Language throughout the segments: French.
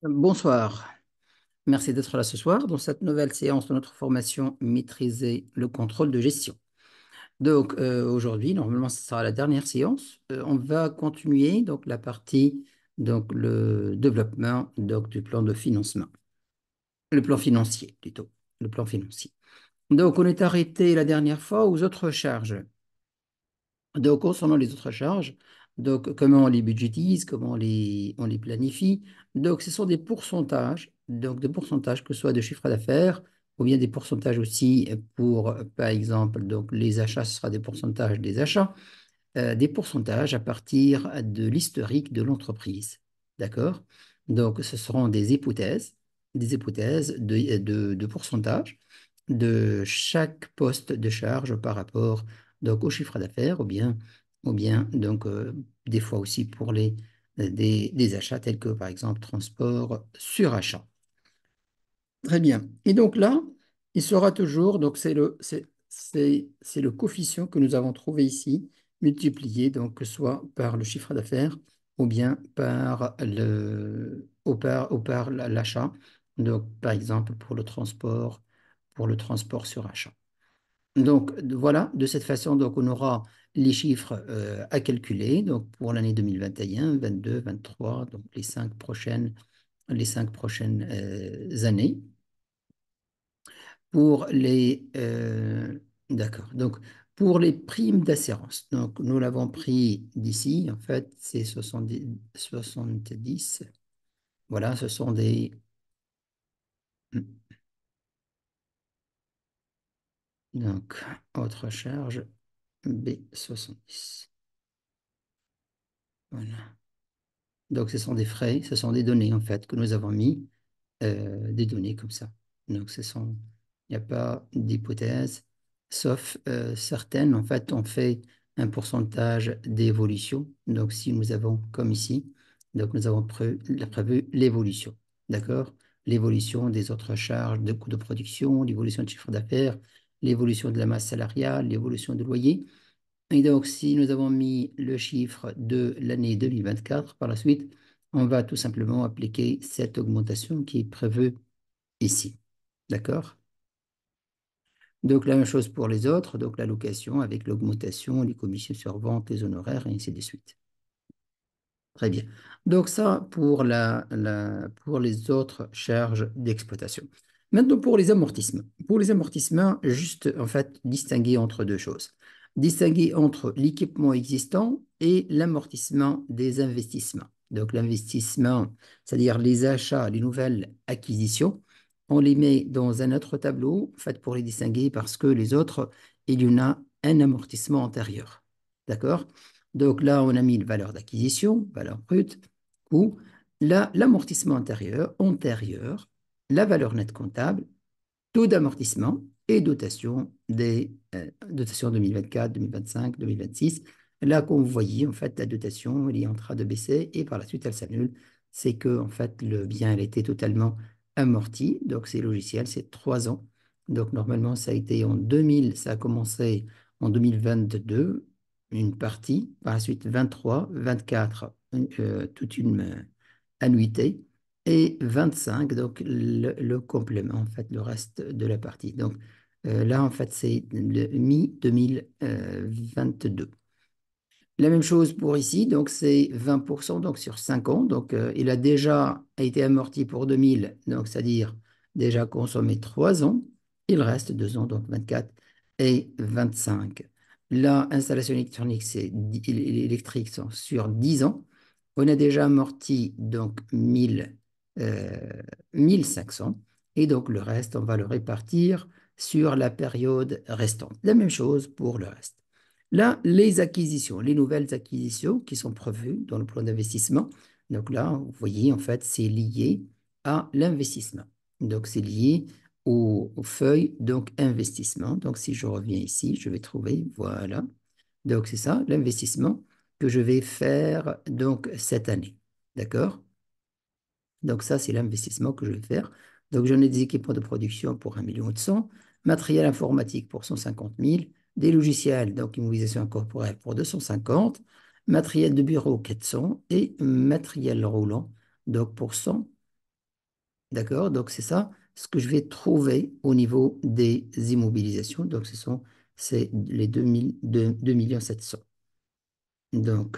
Bonsoir, merci d'être là ce soir dans cette nouvelle séance de notre formation Maîtriser le contrôle de gestion. Donc aujourd'hui, normalement, ce sera la dernière séance. On va continuer donc la partie le développement du plan de financement, le plan financier plutôt, le plan financier. Donc on est arrêté la dernière fois aux autres charges. Donc, concernant les autres charges, donc comment on les budgétise, comment on les planifie. Donc, ce sont des pourcentages, donc des pourcentages que ce soit de chiffre d'affaires ou bien des pourcentages aussi pour, par exemple, donc les achats, ce sera des pourcentages des achats, des pourcentages à partir de l'historique de l'entreprise. D'accord? Donc, ce seront des hypothèses de pourcentage de chaque poste de charge par rapport donc, au chiffre d'affaires ou bien des fois aussi pour des achats tels que par exemple transport, surachat. Très bien. Et donc là, il sera toujours, donc c'est le coefficient que nous avons trouvé ici, multiplié donc soit par le chiffre d'affaires ou bien par l'achat. Donc par exemple pour le transport sur achat. Donc voilà, de cette façon, donc on aura les chiffres à calculer donc pour l'année 2021, 22, 23, donc les cinq prochaines années. Pour d'accord. Donc, pour les primes d'assurance, donc nous l'avons pris d'ici, en fait, c'est 70. Voilà, ce sont donc, autre charge B70. Voilà. Donc, ce sont des frais, ce sont des données, en fait, que nous avons mis, des données comme ça. Donc, il n'y a pas d'hypothèse, sauf certaines. En fait, on fait un pourcentage d'évolution. Donc, si nous avons, comme ici, donc nous avons prévu l'évolution. D'accord? L'évolution des autres charges de coûts de production, l'évolution de chiffre d'affaires, l'évolution de la masse salariale, l'évolution de loyer. Et donc, si nous avons mis le chiffre de l'année 2024, par la suite, on va tout simplement appliquer cette augmentation qui est prévue ici. D'accord? Donc, la même chose pour les autres, donc la location avec l'augmentation, les commissions sur vente, les honoraires, et ainsi de suite. Très bien. Donc, ça pour les autres charges d'exploitation. Maintenant, pour les amortissements. Pour les amortissements, juste en fait, distinguer entre deux choses. Distinguer entre l'équipement existant et l'amortissement des investissements. Donc, l'investissement, c'est-à-dire les achats, les nouvelles acquisitions, on les met dans un autre tableau, en fait, pour les distinguer parce que les autres, il y en a un amortissement antérieur. D'accord? Donc là, on a mis une valeur d'acquisition, valeur brute, ou l'amortissement antérieur, la valeur nette comptable, taux d'amortissement et dotation 2024, 2025, 2026. Là, comme vous voyez, en fait, la dotation, elle est en train de baisser et par la suite, elle s'annule. C'est que, en fait, le bien, elle était totalement amorti. Donc, c'est logiciel, c'est 3 ans. Donc, normalement, ça a été en 2000, ça a commencé en 2022, une partie. Par la suite, 23, 24, toute une annuité et 25, donc le complément, en fait, le reste de la partie. Donc là, en fait, c'est le mi-2022. La même chose pour ici, donc c'est 20%, donc sur 5 ans. Donc il a déjà été amorti pour 2000, donc c'est-à-dire déjà consommé 3 ans. Il reste 2 ans, donc 24 et 25. La installation électronique, électrique, sont sur 10 ans. On a déjà amorti donc 1500 et donc le reste, on va le répartir sur la période restante. La même chose pour le reste. Là, les acquisitions, les nouvelles acquisitions qui sont prévues dans le plan d'investissement. Donc là, vous voyez, en fait, c'est lié à l'investissement. Donc, c'est lié aux feuilles, donc investissement. Donc, si je reviens ici, je vais trouver, voilà. Donc, c'est ça, l'investissement que je vais faire donc cette année. D'accord? Donc ça, c'est l'investissement que je vais faire. Donc j'en ai des équipements de production pour 1,1 million, matériel informatique pour 150 000, des logiciels, donc immobilisation corporelle pour 250, matériel de bureau 400 et matériel roulant, donc pour 100 D'accord? Donc, c'est ça ce que je vais trouver au niveau des immobilisations. Donc, c'est les 2 700 000. Donc,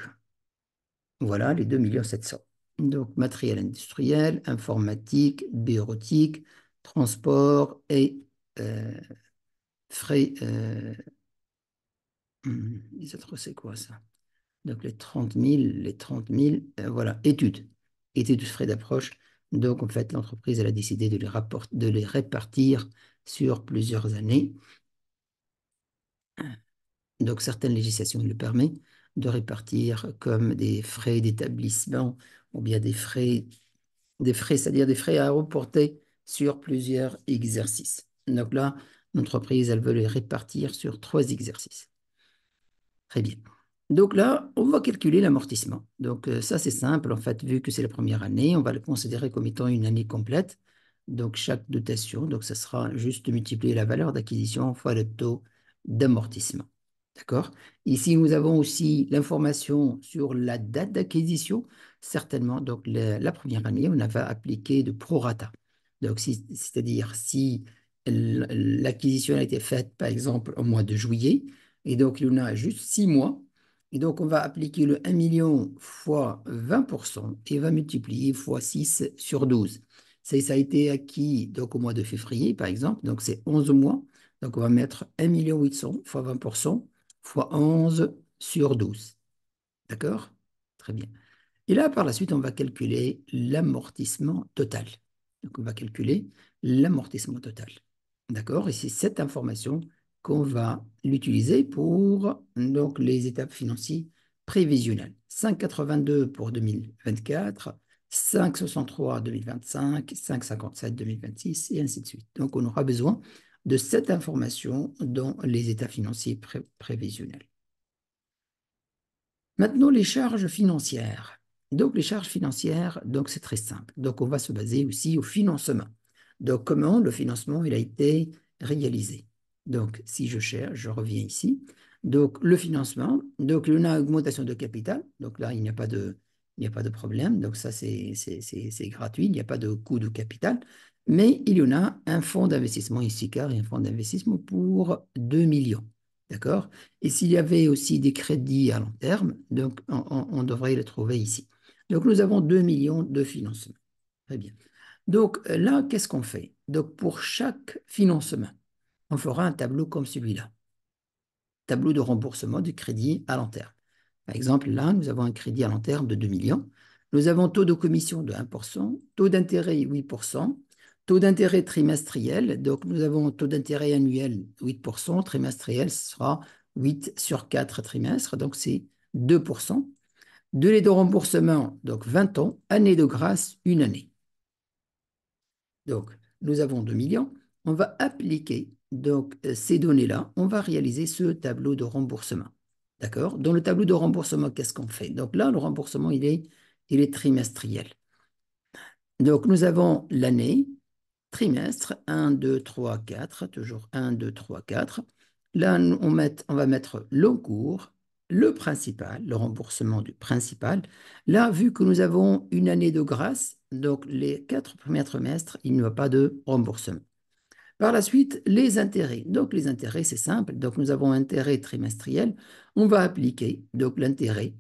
voilà, les 2 700 000. Donc, matériel industriel, informatique, bureautique, transport et euh, frais. Les autres, c'est quoi ça? Donc, les 30 000, voilà, études. Études de frais d'approche. Donc, en fait, l'entreprise, elle a décidé de les répartir sur plusieurs années. Donc, certaines législations le permettent de répartir comme des frais d'établissement ou bien des frais, c'est-à-dire des frais à reporter sur plusieurs exercices. Donc là, l'entreprise, elle veut les répartir sur 3 exercices. Très bien. Donc là, on va calculer l'amortissement. Donc ça, c'est simple. En fait, vu que c'est la première année, on va le considérer comme étant une année complète. Donc chaque dotation, donc ça sera juste de multiplier la valeur d'acquisition fois le taux d'amortissement. D'accord? Ici, nous avons aussi l'information sur la date d'acquisition. Certainement, donc la première année, on va appliquer de prorata. Donc, c'est-à-dire si l'acquisition a été faite, par exemple, au mois de juillet, et donc, il y en a juste 6 mois. Et donc, on va appliquer le 1 million fois 20% et on va multiplier fois 6 sur 12. Ça a été acquis donc, au mois de février, par exemple. Donc, c'est 11 mois. Donc, on va mettre 1 800 000 fois 20% fois 11 sur 12. D'accord? Très bien. Et là, par la suite, on va calculer l'amortissement total. Donc, on va calculer l'amortissement total. D'accord? Et c'est cette information qu'on va l'utiliser pour donc, les étapes financières prévisionnelles. 5,82 pour 2024, 5,63 2025, 5,57 2026 et ainsi de suite. Donc, on aura besoin de cette information dans les états financiers prévisionnels. Maintenant, les charges financières. Donc, les charges financières, donc c'est très simple. Donc, on va se baser aussi au financement. Donc, comment le financement il a été réalisé? Donc, si je cherche, je reviens ici. Donc, le financement, donc il y a une augmentation de capital. Donc là, il n'y a pas de problème. Donc, ça, c'est gratuit. Il n'y a pas de coût de capital. Mais il y en a un fonds d'investissement ici, car il y a un fonds d'investissement pour 2 millions. D'accord? Et s'il y avait aussi des crédits à long terme, donc on devrait les trouver ici. Donc nous avons 2 millions de financement. Très bien. Donc là, qu'est-ce qu'on fait? Donc pour chaque financement, on fera un tableau comme celui-là. Tableau de remboursement du crédit à long terme. Par exemple, là, nous avons un crédit à long terme de 2 millions. Nous avons taux de commission de 1%, taux d'intérêt 8%, taux d'intérêt trimestriel. Donc, nous avons taux d'intérêt annuel 8%, trimestriel, ce sera 8 sur 4 trimestres, donc c'est 2%. Délai de remboursement, donc 20 ans, année de grâce, une année. Donc, nous avons 2 millions. On va appliquer donc, ces données-là. On va réaliser ce tableau de remboursement. D'accord? Dans le tableau de remboursement, qu'est-ce qu'on fait? Donc là, le remboursement, il est trimestriel. Donc, nous avons l'année, trimestre, 1, 2, 3, 4, toujours 1, 2, 3, 4. Là, on va mettre le cours, le principal, le remboursement du principal. Là, vu que nous avons une année de grâce, donc les 4 premiers trimestres, il n'y a pas de remboursement. Par la suite, les intérêts. Donc, les intérêts, c'est simple. Donc, nous avons intérêt trimestriel. On va appliquer donc l'intérêt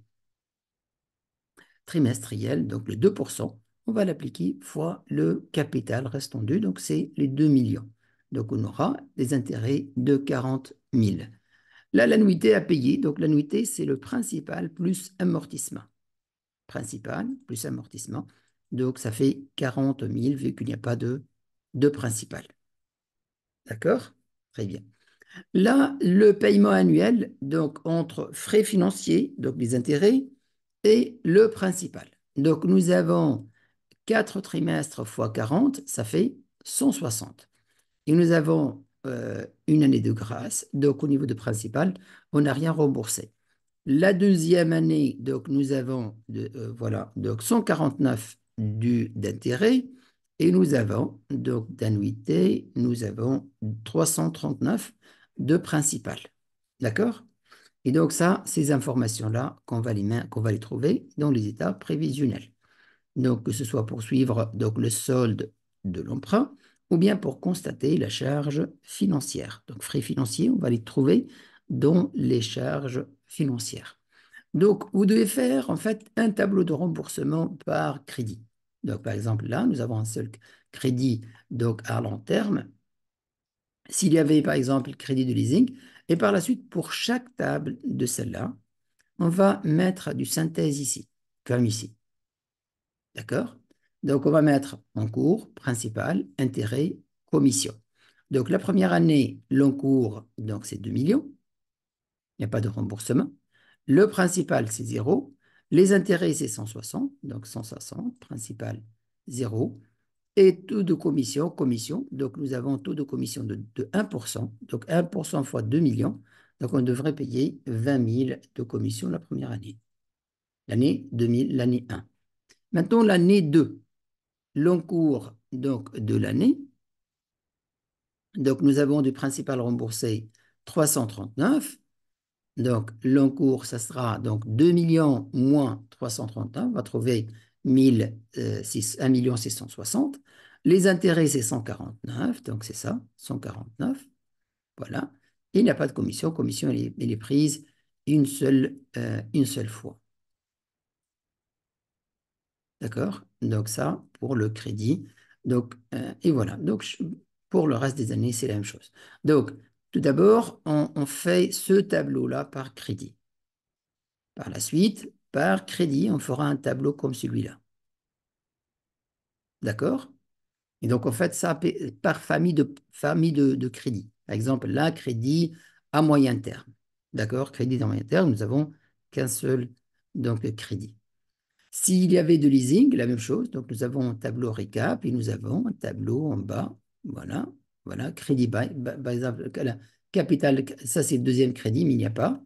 trimestriel, donc le 2%. On va l'appliquer fois le capital restant dû. Donc, c'est les 2 millions. Donc, on aura des intérêts de 40 000. Là, l'annuité à payer. Donc, l'annuité, c'est le principal plus amortissement. Principal plus amortissement. Donc, ça fait 40 000 vu qu'il n'y a pas de principal. D'accord? Très bien. Là, le paiement annuel, donc entre frais financiers, donc les intérêts, et le principal. Donc, nous avons 4 trimestres fois 40, ça fait 160. Et nous avons une année de grâce, donc au niveau de principal, on n'a rien remboursé. La deuxième année, donc nous avons voilà, donc 149 d'intérêt et nous avons donc d'annuité, nous avons 339 de principal. D'accord? Et donc ça, ces informations-là, qu'on va les trouver dans les états prévisionnels. Donc que ce soit pour suivre donc, le solde de l'emprunt, ou bien pour constater la charge financière. Donc, frais financiers, on va les trouver dans les charges financières. Donc, vous devez faire en fait un tableau de remboursement par crédit. Donc, par exemple, là, nous avons un seul crédit donc à long terme. S'il y avait, par exemple, le crédit de leasing, et par la suite, pour chaque table de celle-là, on va mettre du synthèse ici, comme ici. D'accord? Donc, on va mettre encours, principal, intérêt, commission. Donc, la première année, l'encours, donc c'est 2 millions. Il n'y a pas de remboursement. Le principal, c'est 0. Les intérêts, c'est 160. Donc, 160, principal, 0. Et taux de commission, commission. Donc, nous avons un taux de commission de 1%. Donc, 1% fois 2 millions. Donc, on devrait payer 20 000 de commission la première année. L'année 2000, l'année 1. Maintenant, l'année 2, l'encours donc, de l'année. Donc, nous avons du principal remboursé 339. Donc, l'encours, ça sera donc 2 millions moins 339. On va trouver 1 660. Les intérêts, c'est 149. Donc, c'est ça, 149. Voilà. Il n'y a pas de commission. Commission, elle est prise une seule fois. D'accord? Donc ça, pour le crédit. Donc, et voilà. Donc, pour le reste des années, c'est la même chose. Donc, tout d'abord, on fait ce tableau-là par crédit. Par la suite, par crédit, on fera un tableau comme celui-là. D'accord? Et donc, en fait, ça, par famille de crédit. Par exemple, là, crédit à moyen terme. D'accord? Crédit à moyen terme, nous avons qu'un seul donc, crédit. S'il y avait de leasing, la même chose. Donc, nous avons un tableau récap et nous avons un tableau en bas. Voilà. Voilà. Crédit par exemple, capital, ça c'est le deuxième crédit, mais il n'y a pas.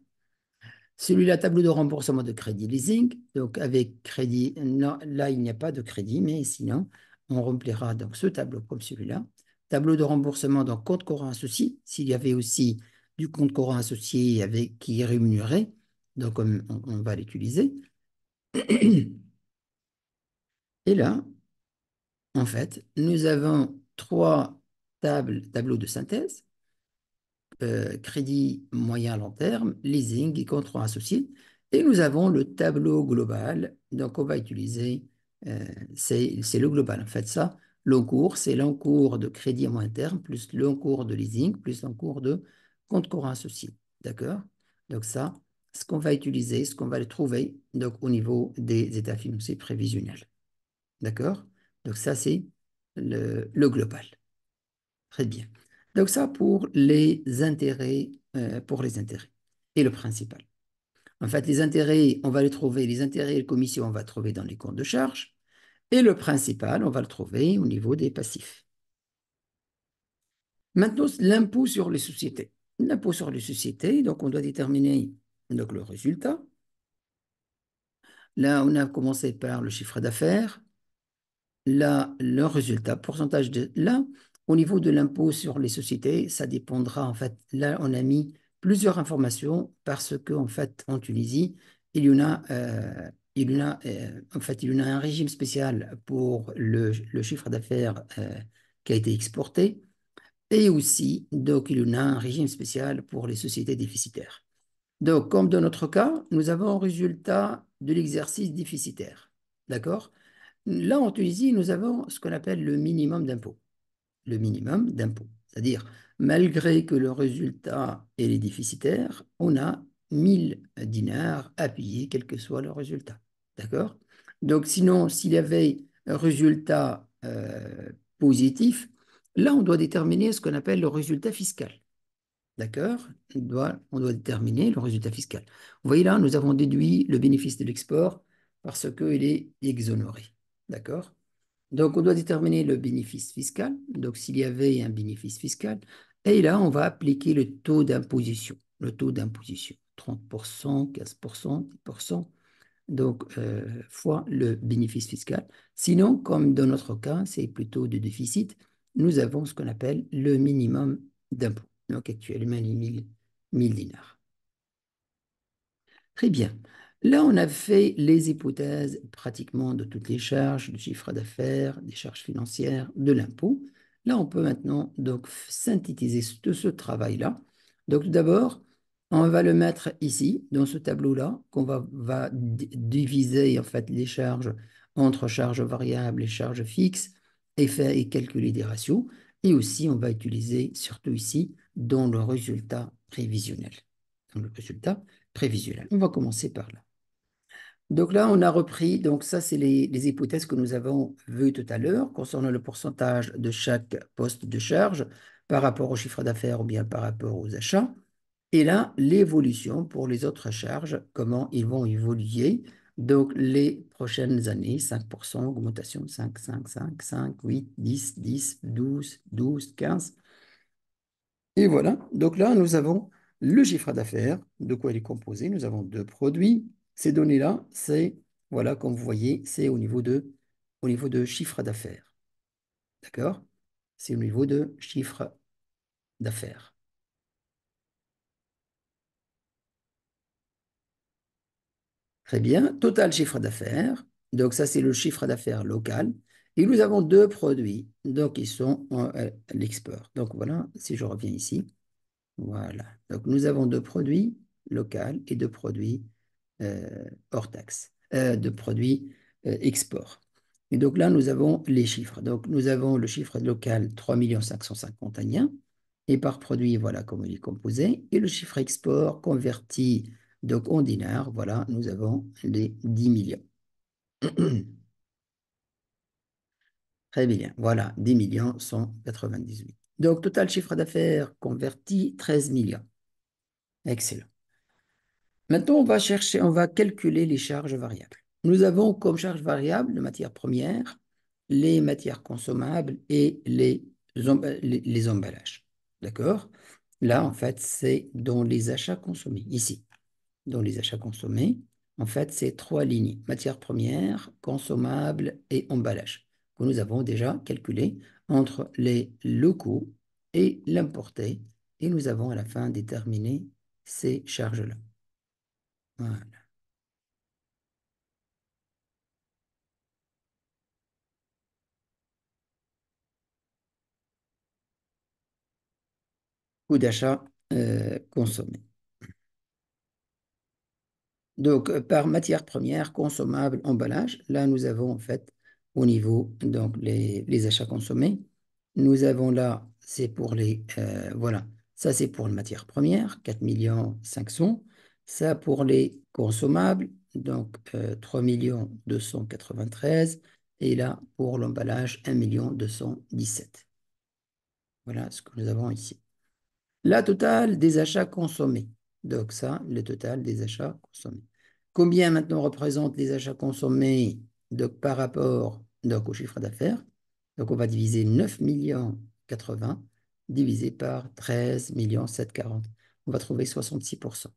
Celui-là, tableau de remboursement de crédit leasing. Donc, avec crédit, non, là, il n'y a pas de crédit, mais sinon, on remplira donc ce tableau comme celui-là. Tableau de remboursement, donc compte courant associé. S'il y avait aussi du compte courant associé qui est rémunéré, donc on va l'utiliser. Et là, en fait, nous avons trois tableaux de synthèse, crédit moyen long terme, leasing et contrat associé. Et nous avons le tableau global. Donc, on va utiliser, c'est le global. En fait, ça, l'encours, c'est l'encours de crédit à moyen terme, plus l'encours de leasing, plus l'encours de compte courant associé. D'accord? Donc, ça, ce qu'on va utiliser, ce qu'on va le trouver donc, au niveau des états financiers prévisionnels. D'accord? Donc, ça, c'est le global. Très bien. Donc, ça pour les intérêts et le principal. En fait, les intérêts, on va les trouver, les intérêts et les commissions, on va les trouver dans les comptes de charge. Et le principal, on va le trouver au niveau des passifs. Maintenant, l'impôt sur les sociétés. L'impôt sur les sociétés, donc on doit déterminer donc, le résultat. Là, on a commencé par le chiffre d'affaires. Là, le résultat, pourcentage de... Là, au niveau de l'impôt sur les sociétés, ça dépendra, en fait, là, on a mis plusieurs informations parce qu'en fait, en Tunisie, en fait, il y en a un régime spécial pour le chiffre d'affaires qui a été exporté et aussi, donc, il y en a un régime spécial pour les sociétés déficitaires. Donc, comme dans notre cas, nous avons un résultat de l'exercice déficitaire. D'accord? Là, en Tunisie, nous avons ce qu'on appelle le minimum d'impôt. Le minimum d'impôt. C'est-à-dire, malgré que le résultat est déficitaire, on a 1000 dinars à payer, quel que soit le résultat. D'accord? Donc, sinon, s'il y avait un résultat positif, là, on doit déterminer ce qu'on appelle le résultat fiscal. D'accord? On doit déterminer le résultat fiscal. Vous voyez là, nous avons déduit le bénéfice de l'export parce qu'il est exonéré. D'accord? Donc, on doit déterminer le bénéfice fiscal. Donc, s'il y avait un bénéfice fiscal, et là, on va appliquer le taux d'imposition. Le taux d'imposition, 30%, 15%, 10%. Donc, fois le bénéfice fiscal. Sinon, comme dans notre cas, c'est plutôt de déficit, nous avons ce qu'on appelle le minimum d'impôt. Donc, actuellement, les 1000 dinars. Très bien. Là, on a fait les hypothèses pratiquement de toutes les charges, du chiffre d'affaires, des charges financières, de l'impôt. Là, on peut maintenant donc synthétiser ce travail-là. Donc, tout d'abord, on va le mettre ici, dans ce tableau-là, qu'on va diviser en fait les charges entre charges variables et charges fixes et faire et calculer des ratios. Et aussi, on va utiliser, surtout ici, dans le résultat prévisionnel. Dans le résultat prévisionnel. On va commencer par là. Donc là, on a repris, donc ça, c'est les hypothèses que nous avons vues tout à l'heure concernant le pourcentage de chaque poste de charge par rapport au chiffre d'affaires ou bien par rapport aux achats. Et là, l'évolution pour les autres charges, comment ils vont évoluer. Donc, les prochaines années, 5% augmentation, 5, 5, 5, 5, 8, 10, 10, 12, 12, 15. Et voilà, donc là, nous avons le chiffre d'affaires, de quoi il est composé. Nous avons deux produits. Ces données-là, c'est, voilà, comme vous voyez, c'est au niveau de chiffre d'affaires. D'accord? C'est au niveau de chiffre d'affaires. Très bien. Total chiffre d'affaires. Donc, ça, c'est le chiffre d'affaires local. Et nous avons deux produits. Donc, ils sont à l'export. Donc, voilà, si je reviens ici. Voilà. Donc, nous avons deux produits locaux et deux produits hors taxe, de produits export. Et donc là, nous avons les chiffres. Donc, nous avons le chiffre local 3 551 et par produit, voilà comment il est composé. Et le chiffre export converti donc en dinars, voilà, nous avons les 10 millions. Très bien, voilà, 10 198. Donc, total chiffre d'affaires converti 13 millions. Excellent. Maintenant, on va chercher, on va calculer les charges variables. Nous avons comme charge variable les matières premières, les matières consommables et les emballages. D'accord? Là, en fait, c'est dans les achats consommés. Ici, dans les achats consommés, en fait, c'est trois lignes. Matières premières, consommables et emballages que nous avons déjà calculé entre les locaux et l'importé. Et nous avons à la fin déterminé ces charges-là. Voilà. Coût d'achat consommé. Donc, par matière première, consommable, emballage, là, nous avons en fait au niveau, donc les achats consommés. Nous avons là, c'est pour voilà, ça c'est pour les matières premières, 4 500 000. Ça pour les consommables, donc 3 293 000. Et là, pour l'emballage, 1 217 000. Voilà ce que nous avons ici. La totale des achats consommés. Donc ça, le total des achats consommés. Combien maintenant représentent les achats consommés donc, par rapport donc, au chiffre d'affaires? Donc on va diviser 9 80 divisé par 13 740. On va trouver 66%.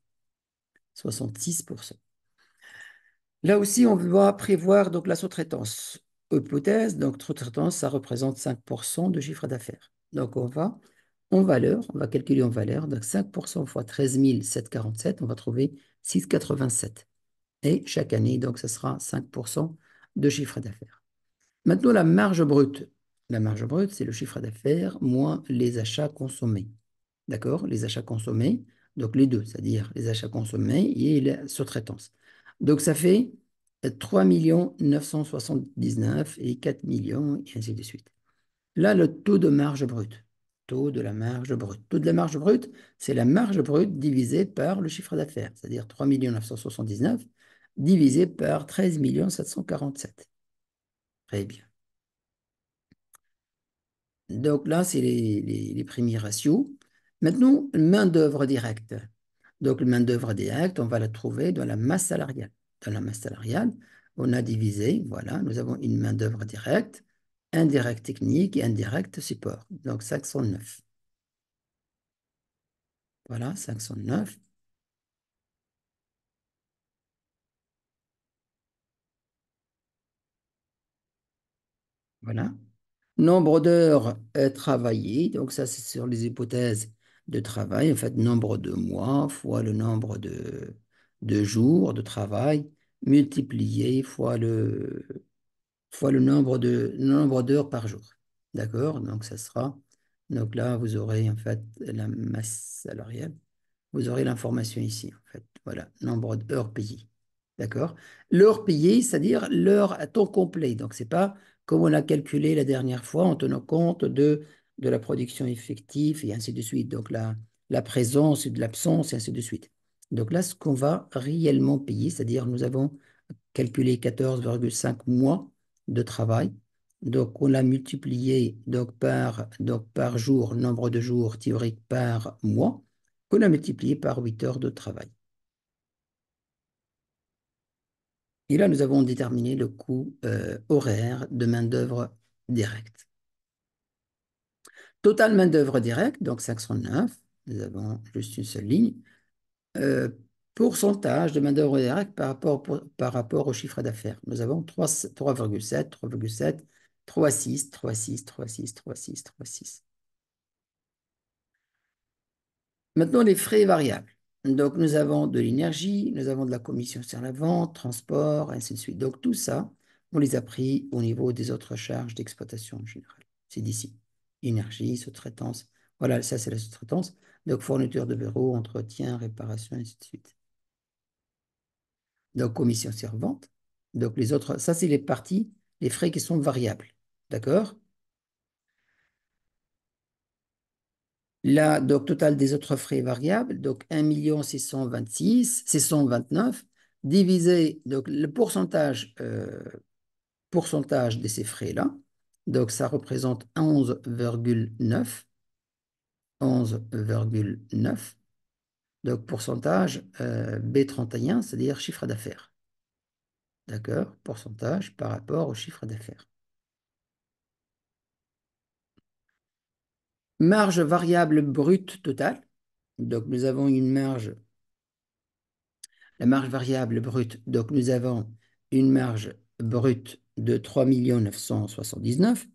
66%. Là aussi, on va prévoir donc la sous-traitance. Hypothèse, donc sous-traitance, ça représente 5% de chiffre d'affaires. Donc on va en valeur, on va calculer en valeur, donc 5% fois 13 747, on va trouver 6,87. Et chaque année, donc ça sera 5% de chiffre d'affaires. Maintenant, la marge brute. La marge brute, c'est le chiffre d'affaires moins les achats consommés. D'accord? Les achats consommés, donc les deux, c'est-à-dire les achats consommés et la sous-traitance. Donc ça fait 3 979 et 4 millions et ainsi de suite. Là, le taux de marge brute. Taux de la marge brute. Taux de la marge brute, c'est la marge brute divisée par le chiffre d'affaires, c'est-à-dire 3 979 divisé par 13 747. Très bien. Donc là, c'est les premiers ratios. Maintenant, main-d'œuvre directe. Donc, la main-d'œuvre directe, on va la trouver dans la masse salariale. Dans la masse salariale, on a divisé, voilà, nous avons une main-d'œuvre directe, indirecte technique et indirecte support. Donc, 509. Voilà, 509. Voilà. Nombre d'heures travaillées, donc ça, c'est sur les hypothèses de travail. En fait, nombre de mois fois le nombre de jours de travail multiplié fois le nombre d'heures par jour. D'accord? Donc, ça sera. Donc là, vous aurez en fait la masse salariale. Vous aurez l'information ici, en fait. Voilà, nombre d'heures payées. D'accord? L'heure payée, c'est-à-dire l'heure à temps complet. Donc, c'est pas comme on a calculé la dernière fois en tenant compte de la production effective et ainsi de suite. Donc, la présence et de l'absence et ainsi de suite. Donc là, ce qu'on va réellement payer, c'est-à-dire nous avons calculé 14,5 mois de travail. Donc, on l'a multiplié donc par jour, nombre de jours théoriques par mois, qu'on a multiplié par 8 heures de travail. Et là, nous avons déterminé le coût horaire de main-d'œuvre directe. Total main-d'œuvre directe, donc 509, nous avons juste une seule ligne. Euh, Pourcentage de main-d'œuvre directe par rapport au chiffre d'affaires. Nous avons 3,7, 3,7, 3,6, 3,6, 3,6, 3,6, 3,6. Maintenant, les frais variables. Donc, nous avons de l'énergie, nous avons de la commission sur la vente, transport, ainsi de suite. Donc, tout ça, on les a pris au niveau des autres charges d'exploitation en général. C'est d'ici. Énergie, sous-traitance. Voilà, ça, c'est la sous-traitance. Donc, fourniture de bureau, entretien, réparation, ainsi de suite. Donc, commission sur vente. Donc, les autres, ça, c'est les parties, les frais qui sont variables. D'accord? Là, donc, total des autres frais variables, donc 1 626 629 divisé, donc le pourcentage de ces frais-là. Donc, ça représente 11,9. 11,9. Donc, pourcentage B31, c'est-à-dire chiffre d'affaires. D'accord? Pourcentage par rapport au chiffre d'affaires. Marge variable brute totale. Donc, nous avons une marge, la marge variable brute. Donc, nous avons une marge brute de 3 979 000.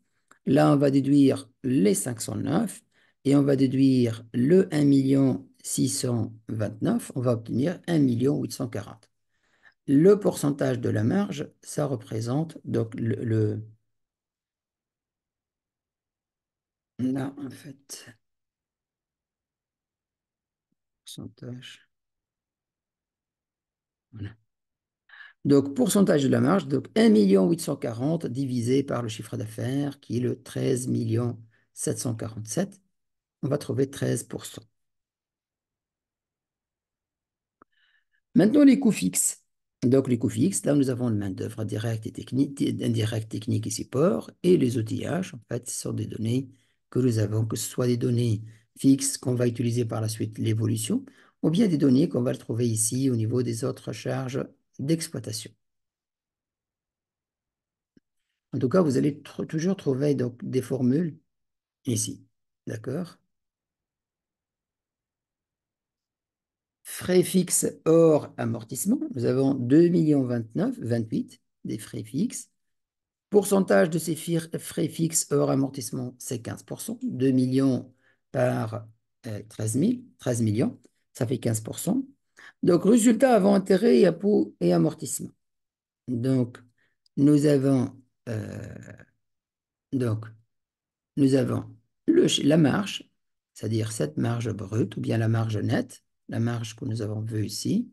Là, on va déduire les 509 et on va déduire le 1 629 000. On va obtenir 1 840 000. Le pourcentage de la marge, ça représente donc là, en fait, pourcentage. Voilà. Donc, pourcentage de la marge, donc 1 840 000 divisé par le chiffre d'affaires, qui est le 13 747 000. On va trouver 13%. Maintenant, les coûts fixes. Donc, les coûts fixes, là, nous avons le main-d'œuvre directe et technique, indirect, technique et support, et les outillages, en fait, ce sont des données que nous avons, que ce soit des données fixes qu'on va utiliser par la suite, l'évolution, ou bien des données qu'on va trouver ici au niveau des autres charges d'exploitation. En tout cas, vous allez toujours trouver donc, des formules ici. D'accord? Frais fixes hors amortissement. Nous avons 2 29 28 des frais fixes. Pourcentage de ces frais fixes hors amortissement, c'est 15%. 2 millions par 13 millions, ça fait 15%. Donc, résultat avant intérêt et impôts et amortissement. Donc, nous avons, euh, donc, nous avons la marge, c'est-à-dire cette marge brute ou bien la marge nette, la marge que nous avons vue ici.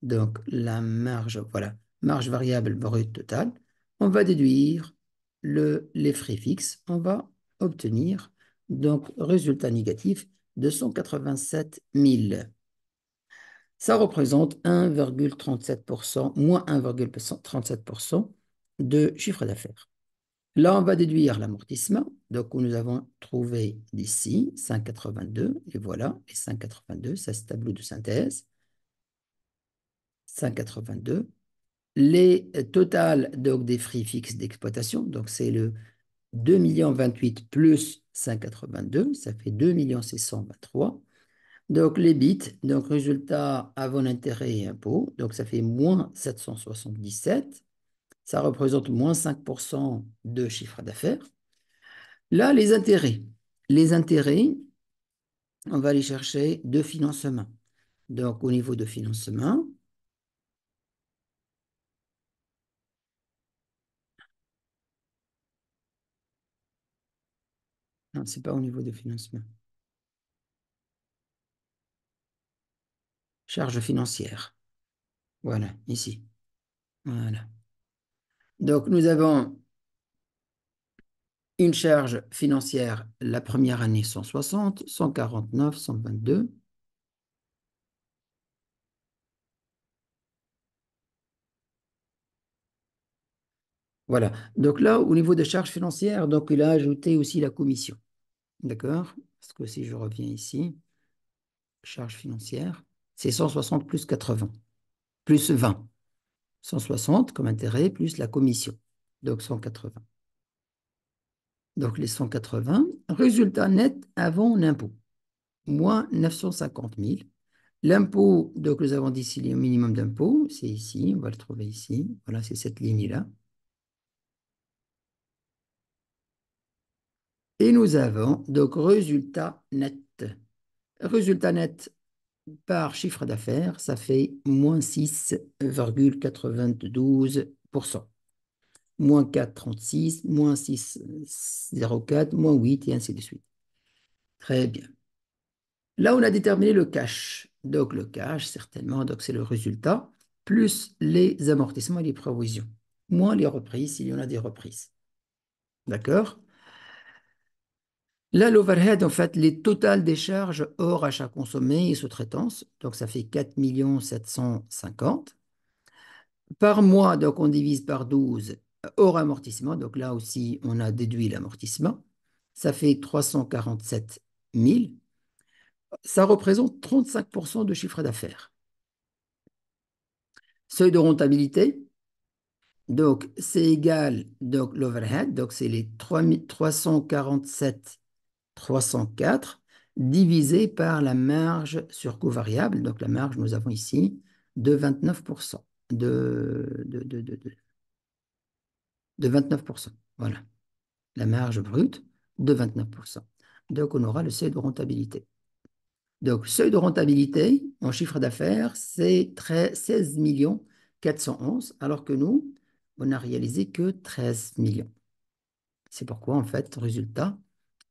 Donc, la marge, voilà, marge variable brute totale. On va déduire les frais fixes. On va obtenir, donc, résultat négatif de 187 000. Ça représente 1,37%, moins 1,37% de chiffre d'affaires. Là, on va déduire l'amortissement. Donc, nous avons trouvé d'ici 5,82. Et voilà, les 5,82, ça c'est tableau de synthèse. 5,82. Les totales donc, des frais fixes d'exploitation, donc c'est le 2 28 plus 5,82, ça fait 2 623. Donc les bits, donc résultat avant intérêt et impôts, donc ça fait moins 777. Ça représente moins 5% de chiffre d'affaires. Là, les intérêts. Les intérêts, on va aller chercher de financement. Donc, au niveau de financement, Non, c'est pas au niveau de financement. Charge financière. Voilà, ici. Voilà. Donc, nous avons une charge financière la première année 160, 149, 122. Voilà. Donc là, au niveau des charges financières, donc il a ajouté aussi la commission. D'accord? Parce que si je reviens ici, charges financières, c'est 160 plus 80, plus 20. 160 comme intérêt, plus la commission. Donc 180. Donc les 180, résultat net avant l'impôt, moins 950 000. L'impôt, donc nous avons dit ici le minimum d'impôt, c'est ici, on va le trouver ici. Voilà, c'est cette ligne-là. Et nous avons donc résultat net. Résultat net par chiffre d'affaires, ça fait moins 6,92%. Moins 4,36, moins 6,04, moins 8, et ainsi de suite. Très bien. Là, on a déterminé le cash. Donc, le cash, certainement, donc c'est le résultat, plus les amortissements et les provisions, moins les reprises, s'il y en a des reprises. D'accord? Là, l'overhead, en fait, les totales des charges hors achats consommés et sous-traitance, donc ça fait 4 750. Par mois, donc on divise par 12 hors amortissement, donc là aussi, on a déduit l'amortissement. Ça fait 347 000. Ça représente 35% de chiffre d'affaires. Seuil de rentabilité, donc c'est égal, donc l'overhead, donc c'est les 347 304 divisé par la marge sur coût variable. Donc la marge, nous avons ici de 29%. De 29%. Voilà. La marge brute de 29%. Donc on aura le seuil de rentabilité. Donc seuil de rentabilité en chiffre d'affaires, c'est 16 411, alors que nous, on n'a réalisé que 13 millions. C'est pourquoi, en fait, le résultat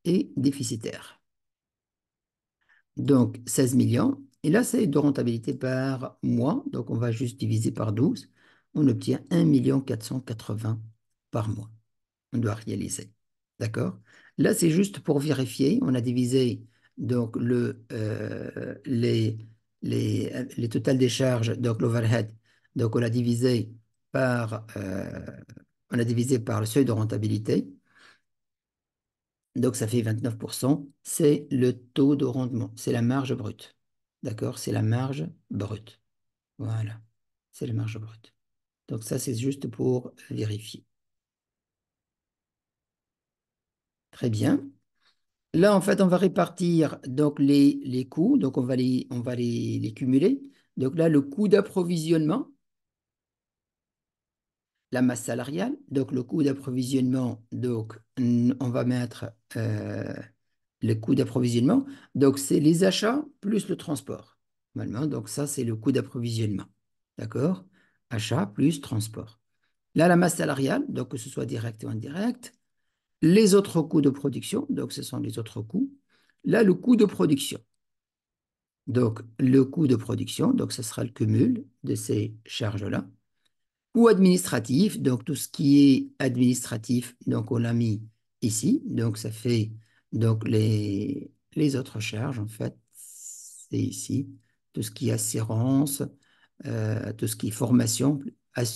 est déficitaire. Donc, 16 millions. Et là, c'est de rentabilité par mois. Donc, on va juste diviser par 12. On obtient 1 480 par mois. On doit réaliser. D'accord? Là, c'est juste pour vérifier. On a divisé donc les totales des charges, donc l'overhead. Donc, on a divisé par le seuil de rentabilité. Donc, ça fait 29%. C'est le taux de rendement. C'est la marge brute. D'accord? C'est la marge brute. Voilà. C'est la marge brute. Donc, ça, c'est juste pour vérifier. Très bien. Là, en fait, on va répartir donc les coûts. Donc, on va les cumuler. Donc, là, le coût d'approvisionnement, la masse salariale. Donc, le coût d'approvisionnement, donc, on va mettre le coût d'approvisionnement. Donc, c'est les achats plus le transport. Normalement, donc ça, c'est le coût d'approvisionnement. D'accord? Achat plus transport. Là, la masse salariale, donc que ce soit direct ou indirect. Les autres coûts de production, donc ce sont les autres coûts. Là, le coût de production. Donc, le coût de production, donc ce sera le cumul de ces charges-là. Coût administratif, donc tout ce qui est administratif, donc on l'a mis ici. Donc, ça fait donc les autres charges, en fait, c'est ici. Tout ce qui est assurance, tout ce qui est formation,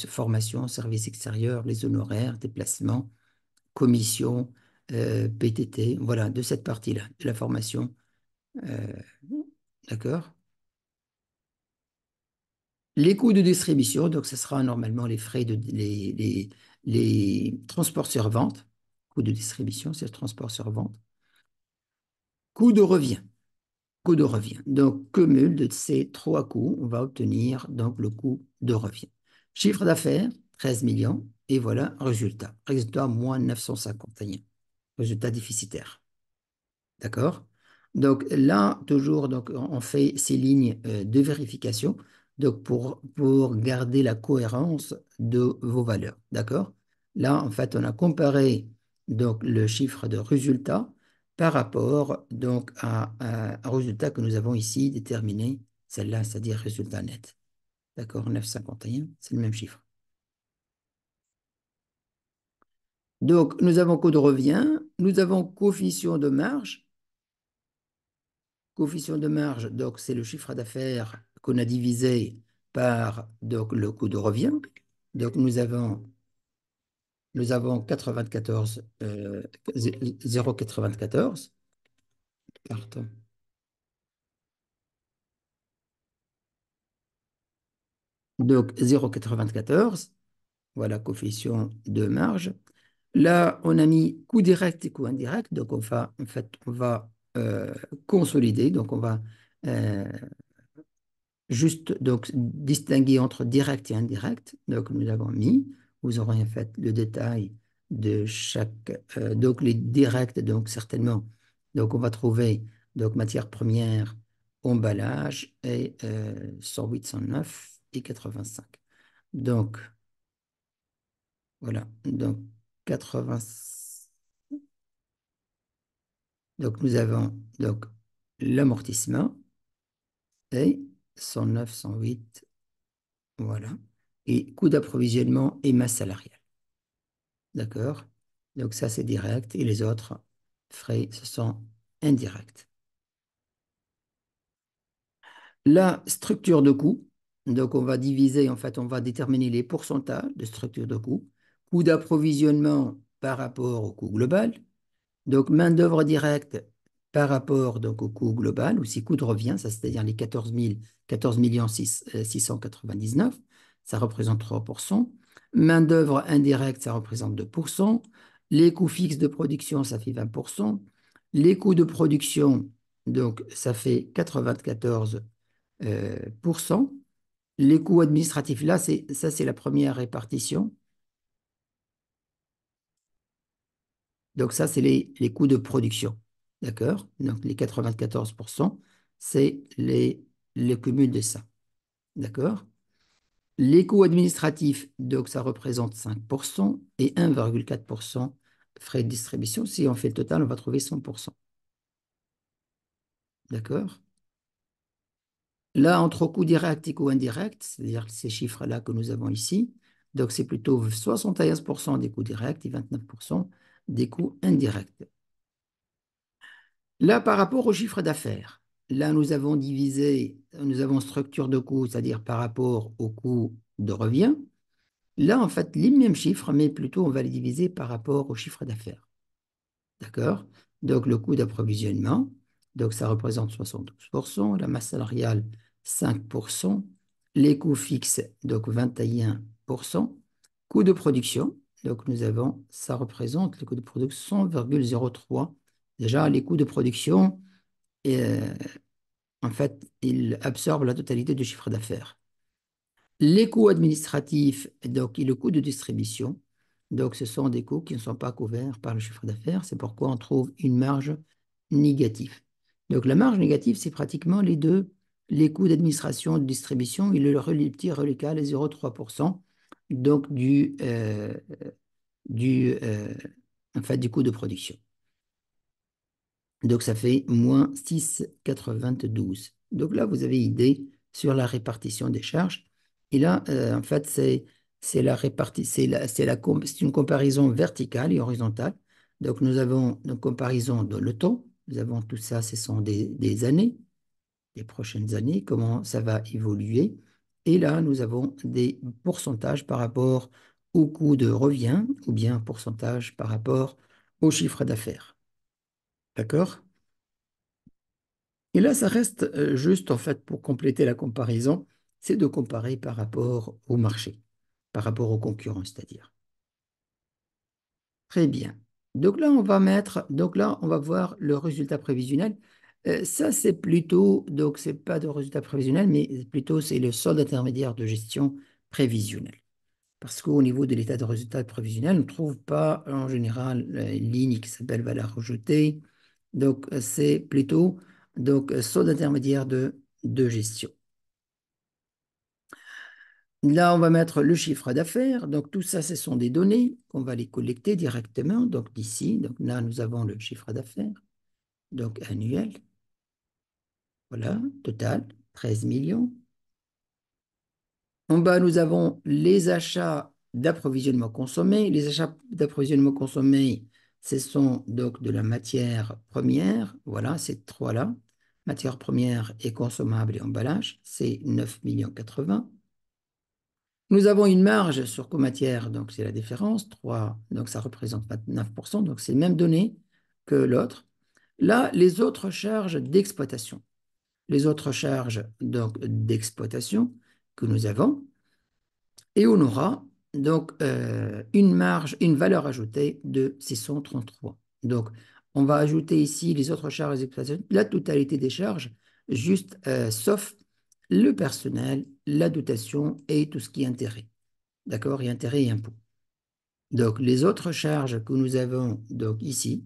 formation, service extérieur, les honoraires, déplacements, commission, PTT, voilà, de cette partie-là, de la formation. euh, d'accord? Les coûts de distribution, donc ce sera normalement les frais les transports sur vente. Coût de distribution, c'est le transport sur vente. Coût de revient. Coût de revient. Donc, cumul de ces trois coûts, on va obtenir donc le coût de revient. Chiffre d'affaires, 13 millions. Et voilà, résultat. Résultat, moins 951. Résultat déficitaire. D'accord? Donc là, toujours, donc, on fait ces lignes de vérification donc pour garder la cohérence de vos valeurs. D'accord? Là, en fait, on a comparé donc, le chiffre de résultat par rapport donc à un résultat que nous avons ici déterminé, celle-là, c'est-à-dire résultat net. D'accord, 9,51, c'est le même chiffre. Donc, nous avons coût de revient, nous avons coefficient de marge. Coefficient de marge, donc c'est le chiffre d'affaires qu'on a divisé par donc, le coût de revient. Donc, nous avons 94, 0,94. Pardon. Donc, 0,94. Voilà, coefficient de marge. Là, on a mis coût direct et coût indirect. Donc, on va consolider. Donc, on va euh, juste donc, distinguer entre direct et indirect. Donc, nous avons mis, vous aurez en fait le détail de chaque. Donc, les directs, donc certainement. Donc, on va trouver donc, matière première, emballage et 108, 109 et 85. Donc, voilà. Donc, 80. Donc, nous avons donc l'amortissement et 109, 108. Voilà. Et coût d'approvisionnement et masse salariale. D'accord? Donc ça, c'est direct. Et les autres frais, ce sont indirects. La structure de coût. Donc on va diviser, en fait, on va déterminer les pourcentages de structure de coût. Coût d'approvisionnement par rapport au coût global. Donc, main-d'œuvre directe par rapport donc, au coût global, aussi coût de revient, ça c'est-à-dire les 14 699, ça représente 3%. Main-d'œuvre indirecte, ça représente 2%. Les coûts fixes de production, ça fait 20%. Les coûts de production, donc, ça fait 94%. Les coûts administratifs, là, ça, c'est la première répartition. Donc ça, c'est les coûts de production. D'accord? Donc les 94%, c'est les cumuls de ça. D'accord? Les coûts administratifs, donc ça représente 5% et 1,4% frais de distribution. Si on fait le total, on va trouver 100%. D'accord? Là, entre coûts directs et coûts indirects, c'est-à-dire ces chiffres-là que nous avons ici, donc c'est plutôt 71% des coûts directs et 29% des coûts indirects. Là, par rapport au chiffre d'affaires, là, nous avons divisé, nous avons structure de coût, c'est-à-dire par rapport au coût de revient. Là, en fait, les mêmes chiffres, mais plutôt on va les diviser par rapport au chiffre d'affaires. D'accord? Donc, le coût d'approvisionnement, donc ça représente 72%, la masse salariale, 5%, les coûts fixes, donc 21%, coût de production, donc nous avons, ça représente le coût de production 100,03. Déjà, les coûts de production, et, en fait, il absorbe la totalité du chiffre d'affaires. Les coûts administratifs, donc, et le coût de distribution, donc, ce sont des coûts qui ne sont pas couverts par le chiffre d'affaires. C'est pourquoi on trouve une marge négative. Donc, la marge négative, c'est pratiquement les deux, les coûts d'administration, de distribution et le petit reliquat, les 0,3%, donc du, euh, en fait, du coût de production. Donc, ça fait moins 6,92. Donc là, vous avez idée sur la répartition des charges. Et là, en fait, c'est la répartie, c'est une comparaison verticale et horizontale. Donc, nous avons une comparaison dans le temps. Nous avons tout ça, ce sont des années, des prochaines années, comment ça va évoluer. Et là, nous avons des pourcentages par rapport au coût de revient ou bien pourcentage par rapport au chiffre d'affaires. D'accord? Et là, ça reste juste, en fait, pour compléter la comparaison, c'est de comparer par rapport au marché, par rapport aux concurrents, c'est-à-dire. Très bien. Donc là, on va voir le résultat prévisionnel. Ça, c'est plutôt, donc, c'est pas de résultat prévisionnel, mais plutôt, c'est le solde intermédiaire de gestion prévisionnelle. Parce qu'au niveau de l'état de résultat prévisionnel, on ne trouve pas en général une ligne qui s'appelle valeur rejetée. Donc, c'est plutôt donc, solde intermédiaire de gestion. Là, on va mettre le chiffre d'affaires. Donc, tout ça, ce sont des données qu'on va les collecter directement. Donc, d'ici, donc là, nous avons le chiffre d'affaires. donc annuel. Voilà, total, 13 millions. En bas, nous avons les achats d'approvisionnement consommé. Les achats d'approvisionnement consommé, ce sont donc de la matière première. Voilà, ces trois-là. Matière première et consommable et emballage, c'est 9 millions 80. Nous avons une marge sur comatière, donc c'est la différence, 3, donc ça représente 29%, donc c'est les mêmes données que l'autre. Là, les autres charges d'exploitation. Les autres charges donc d'exploitation que nous avons, et on aura donc une marge, une valeur ajoutée de 633. Donc, on va ajouter ici les autres charges d'exploitation, la totalité des charges, juste sauf le personnel, la dotation et tout ce qui est intérêt. D'accord? Et intérêt et impôts. Donc, les autres charges que nous avons donc ici,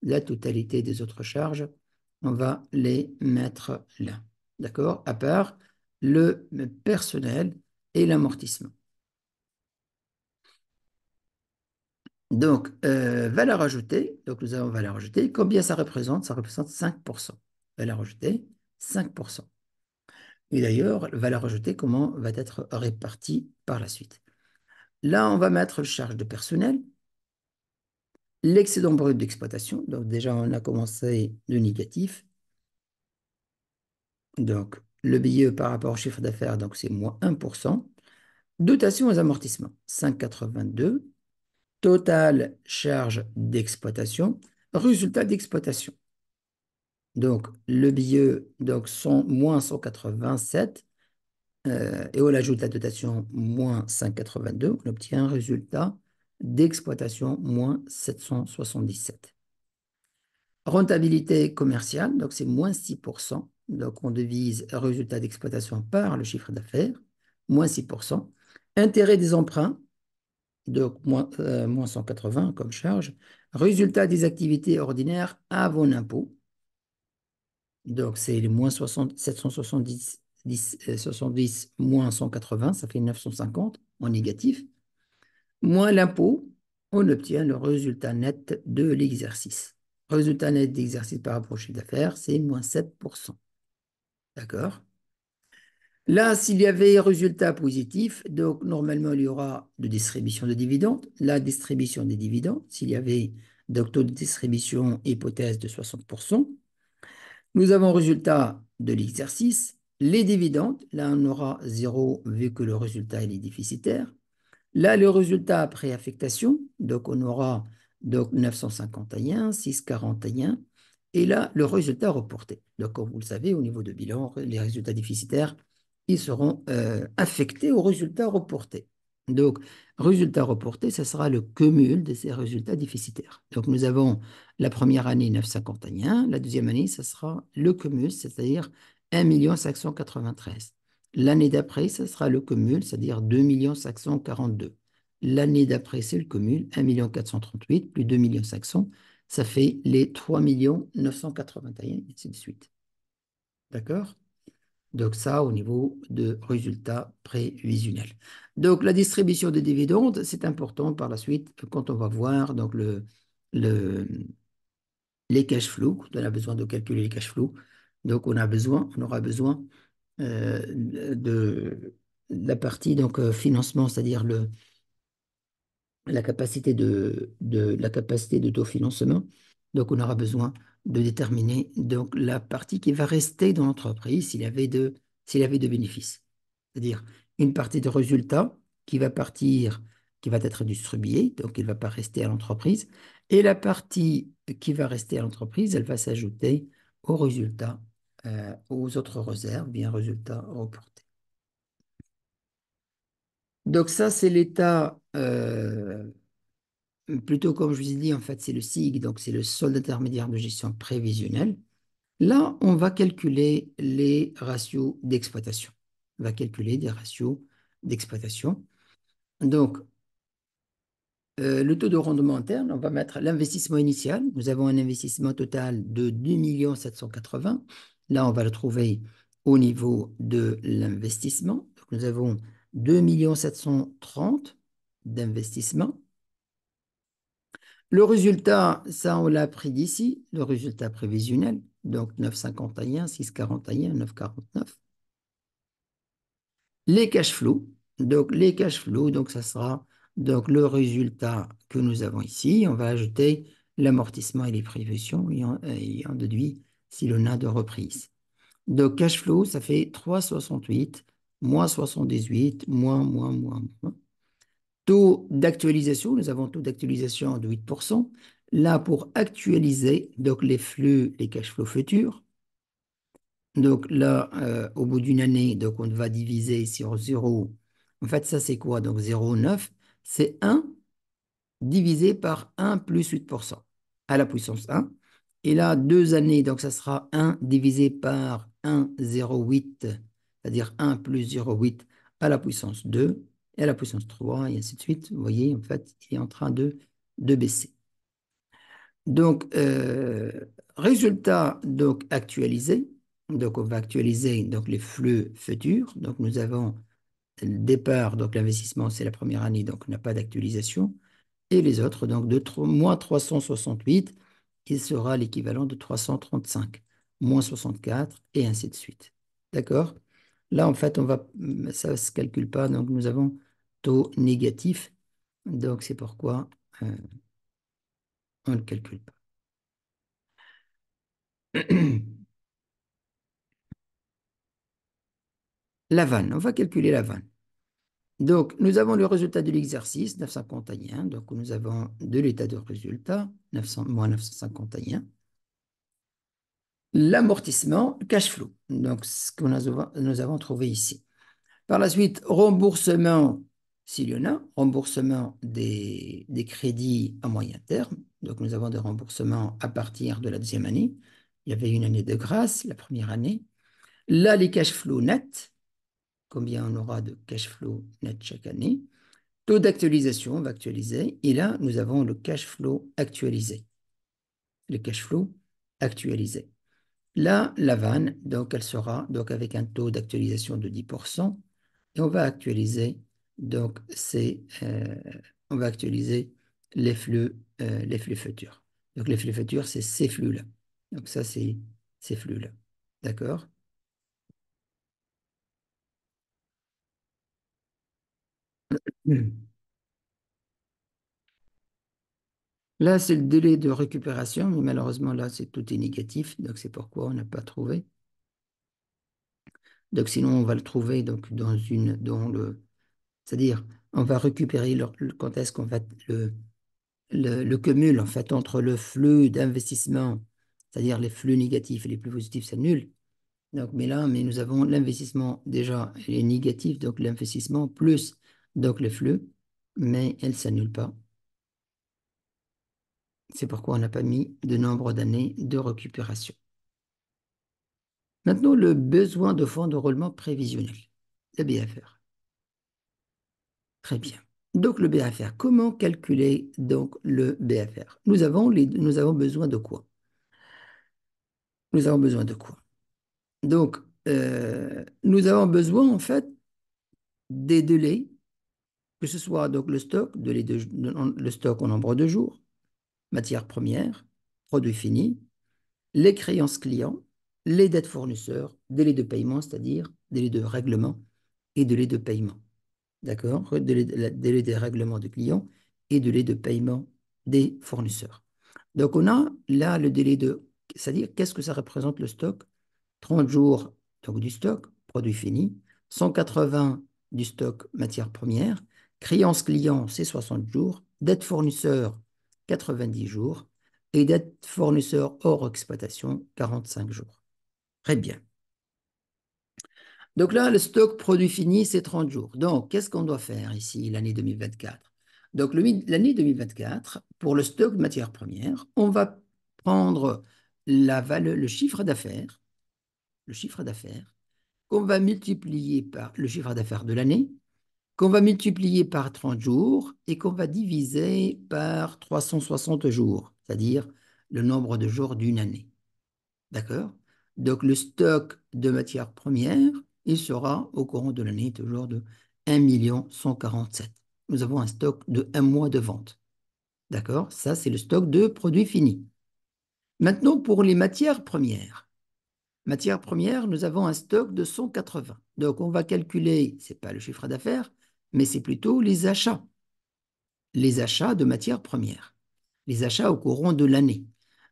la totalité des autres charges, on va les mettre là. D'accord? À part le personnel et l'amortissement. Donc, valeur ajoutée, donc nous avons valeur ajoutée. Combien ça représente? Ça représente 5%. Valeur ajoutée, 5%. Et d'ailleurs, valeur ajoutée, comment va être répartie par la suite? Là, on va mettre le charge de personnel, l'excédent brut d'exploitation. Donc, déjà, on a commencé de négatif. Donc, le BIE par rapport au chiffre d'affaires, donc c'est moins 1%. Dotation aux amortissements, 5,82. Total charge d'exploitation, résultat d'exploitation. Donc, le BIE, donc, sont moins 187, et on ajoute la dotation moins 5,82, on obtient un résultat d'exploitation moins 777. Rentabilité commerciale, donc c'est moins 6%. Donc, on divise résultat d'exploitation par le chiffre d'affaires, moins 6%. Intérêt des emprunts, donc moins 180 comme charge. Résultat des activités ordinaires avant impôt, donc c'est les moins 60, 770, 70 moins 180, ça fait 950 en négatif. Moins l'impôt, on obtient le résultat net de l'exercice. Résultat net d'exercice par rapport au chiffre d'affaires, c'est moins 7%. D'accord? Là, s'il y avait résultat positif, donc normalement, il y aura de distribution de dividendes. La distribution des dividendes, s'il y avait donc taux de distribution hypothèse de 60%. Nous avons résultat de l'exercice. Les dividendes, là, on aura zéro vu que le résultat il est déficitaire. Là, le résultat après affectation, donc on aura donc 951, 641. Et là, le résultat reporté. Donc, comme vous le savez, au niveau de bilan, les résultats déficitaires, ils seront affectés au résultat reporté. Donc, résultat reporté, ce sera le cumul de ces résultats déficitaires. Donc, nous avons la première année 951, la deuxième année, ce sera le cumul, c'est-à-dire 1 593. L'année d'après, ce sera le cumul, c'est-à-dire 2 542. L'année d'après, c'est le cumul, 1 438 plus 2 500, ça fait les 3 981, et ainsi de suite. D'accord? Donc ça, au niveau de résultats prévisionnels. Donc la distribution des dividendes, c'est important par la suite quand on va voir donc le, les cash flows, quand on a besoin de calculer les cash flows. Donc on aura besoin de la partie donc financement, c'est-à-dire la capacité d'autofinancement. Donc, on aura besoin de déterminer donc, la partie qui va rester dans l'entreprise s'il y avait de bénéfices. C'est-à-dire une partie de résultat qui va partir, qui va être distribuée, donc il ne va pas rester à l'entreprise. Et la partie qui va rester à l'entreprise, elle va s'ajouter au résultat, aux autres réserves, bien résultat reporté. Donc ça, c'est l'état plutôt, comme je vous ai dit, en fait, c'est le SIG, donc c'est le solde intermédiaire de gestion prévisionnelle. Là, on va calculer les ratios d'exploitation. On va calculer des ratios d'exploitation. Donc, le taux de rendement interne, on va mettre l'investissement initial. Nous avons un investissement total de 2 780 000. Là, on va le trouver au niveau de l'investissement. Donc, nous avons 2 730 000 d'investissement. Le résultat, ça, on l'a pris d'ici, le résultat prévisionnel, donc 9,51, 6,41, 9,49. Les cash flows, donc ça sera donc le résultat que nous avons ici. On va ajouter l'amortissement et les prévisions et on déduit si l'on a de reprise. Donc cash flow, ça fait 3,68, moins 78, moins. Taux d'actualisation, nous avons taux d'actualisation de 8%. Là, pour actualiser donc les flux, les cash flows futurs, donc là, au bout d'une année, donc on va diviser sur 0. En fait, ça, c'est quoi? Donc 0,9, c'est 1 divisé par 1 plus 8% à la puissance 1. Et là, 2 années, donc ça sera 1 divisé par 1,08, c'est-à-dire 1 plus 0,8 à la puissance 2 et à la puissance 3, et ainsi de suite. Vous voyez, en fait, il est en train de baisser. Donc, résultat donc actualisé. Donc, on va actualiser donc, les flux futurs. Donc, nous avons le départ, donc l'investissement, c'est la première année, donc on n'a pas d'actualisation. Et les autres, donc moins 368, il sera l'équivalent de 335, moins 64, et ainsi de suite. D'accord? Là, en fait, ça ne se calcule pas, donc nous avons taux négatif. Donc, c'est pourquoi on ne le calcule pas. La vanne, on va calculer la vanne. Donc, nous avons le résultat de l'exercice, 951. Donc, nous avons de l'état de résultat, 900, moins 951. L'amortissement, cash flow. Donc, ce que nous avons trouvé ici. Par la suite, remboursement, s'il y en a, remboursement des crédits à moyen terme. Donc, nous avons des remboursements à partir de la deuxième année. Il y avait une année de grâce, la première année. Là, les cash flows nets. Combien on aura de cash flow net chaque année? Taux d'actualisation, on va actualiser. Et là, nous avons le cash flow actualisé. Le cash flow actualisé. Là, la vanne, donc elle sera donc avec un taux d'actualisation de 10%. Et on va actualiser donc on va actualiser les flux futurs. Donc les flux futurs, c'est ces flux-là. Donc ça, c'est ces flux-là. D'accord? Là, c'est le délai de récupération, mais malheureusement, là, tout est négatif, donc c'est pourquoi on n'a pas trouvé. Donc sinon, on va le trouver donc, c'est-à-dire, on va récupérer quand est-ce qu'on va le cumul en fait entre le flux d'investissement, c'est-à-dire les flux négatifs et les flux positifs s'annulent. Donc, mais nous avons l'investissement déjà, il est négatif, donc l'investissement plus donc le flux, mais elle ne s'annule pas. C'est pourquoi on n'a pas mis de nombre d'années de récupération. Maintenant, le besoin de fonds de roulement prévisionnel, le BFR. Très bien. Donc, le BFR, comment calculer donc le BFR? Nous avons besoin de quoi? Nous avons besoin de quoi? Donc, nous avons besoin en fait des délais, que ce soit donc le stock, le stock en nombre de jours, matières premières, produits finis, les créances clients, les dettes fournisseurs, délais de paiement, c'est-à-dire délais de règlement et délais de paiement. D'accord? Délai des règlements de clients et délai de paiement des fournisseurs. Donc, on a là le délai c'est-à-dire qu'est-ce que ça représente le stock? 30 jours donc, du stock, produit fini, 180 du stock matière première, créance client, c'est 60 jours, dette fournisseur, 90 jours, et dette fournisseur hors exploitation, 45 jours. Très bien. Donc là, le stock produit fini, c'est 30 jours. Donc, qu'est-ce qu'on doit faire ici, l'année 2024? Donc, l'année 2024, pour le stock de matières premières, on va prendre le chiffre d'affaires, qu'on va multiplier par le chiffre d'affaires de l'année, qu'on va multiplier par 30 jours et qu'on va diviser par 360 jours, c'est-à-dire le nombre de jours d'une année. D'accord? Donc, le stock de matières premières, il sera au courant de l'année toujours de 1 147. Nous avons un stock de un mois de vente. D'accord? Ça, c'est le stock de produits finis. Maintenant, pour les matières premières. Matières premières, nous avons un stock de 180. Donc, on va calculer, ce n'est pas le chiffre d'affaires, mais c'est plutôt les achats de matières premières, les achats au courant de l'année.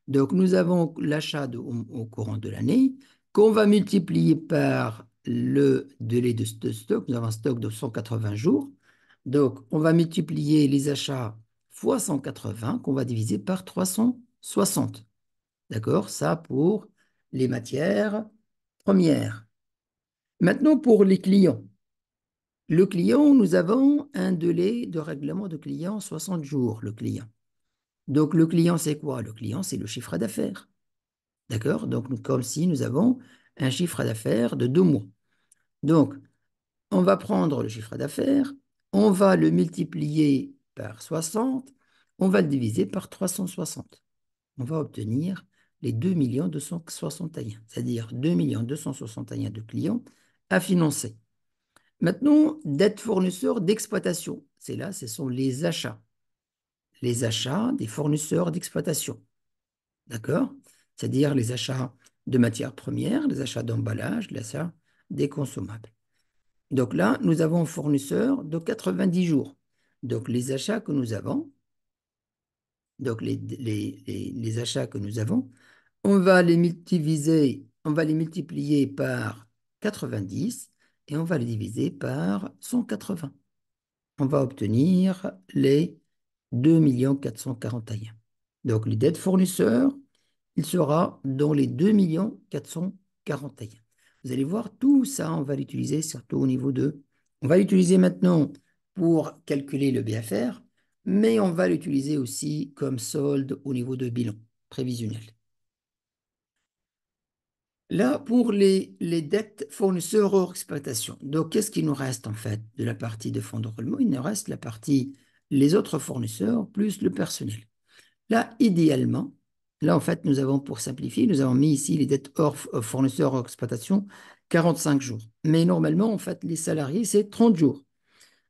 Donc, nous avons l'achat au courant de l'année qu'on va multiplier par le délai de stock. Nous avons un stock de 180 jours. Donc, on va multiplier les achats fois 180 qu'on va diviser par 360. D'accord? Ça pour les matières premières. Maintenant, pour les clients. Le client, nous avons un délai de règlement de client 60 jours, le client. Donc, le client, c'est quoi? Le client, c'est le chiffre d'affaires. D'accord? Donc, comme si nous avons un chiffre d'affaires de 2 mois. Donc, on va prendre le chiffre d'affaires, on va le multiplier par 60, on va le diviser par 360. On va obtenir les 2 261, c'est-à-dire 2 261 de clients à financer. Maintenant, dette fournisseurs d'exploitation. C'est là, ce sont les achats. Les achats des fournisseurs d'exploitation. D'accord? C'est-à-dire les achats de matières premières, les achats d'emballage, les achats des consommables. Donc là, nous avons un fournisseur de 90 jours. Donc les achats que nous avons, donc les achats que nous avons, on va les multiplier par 90 et on va les diviser par 180. On va obtenir les 2 441. Donc, les dettes fournisseurs, il sera dans les 2 441. Vous allez voir, tout ça, on va l'utiliser surtout au niveau de... On va l'utiliser maintenant pour calculer le BFR, mais on va l'utiliser aussi comme solde au niveau de bilan prévisionnel. Là, pour les dettes fournisseurs hors exploitation. Donc, qu'est-ce qui nous reste en fait de la partie de fonds de roulement? Il nous reste la partie les autres fournisseurs plus le personnel. Là, idéalement, là, en fait, nous avons, pour simplifier, nous avons mis ici les dettes hors fournisseurs hors exploitation, 45 jours. Mais normalement, en fait, les salariés, c'est 30 jours.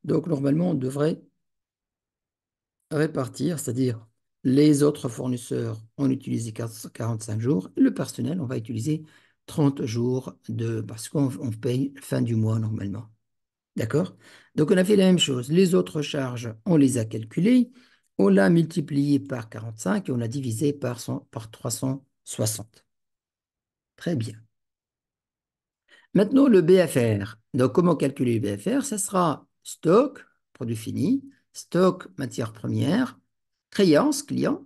Donc, normalement, on devrait répartir, c'est-à-dire les autres fournisseurs ont utilisé 45 jours, le personnel, on va utiliser 30 jours parce qu'on paye fin du mois normalement. D'accord? Donc on a fait la même chose. Les autres charges, on les a calculées, on l'a multiplié par 45 et on l'a divisé par 360. Très bien. Maintenant, le BFR. Donc, comment calculer le BFR? Ça sera stock, produit fini, stock, matière première, créance, client,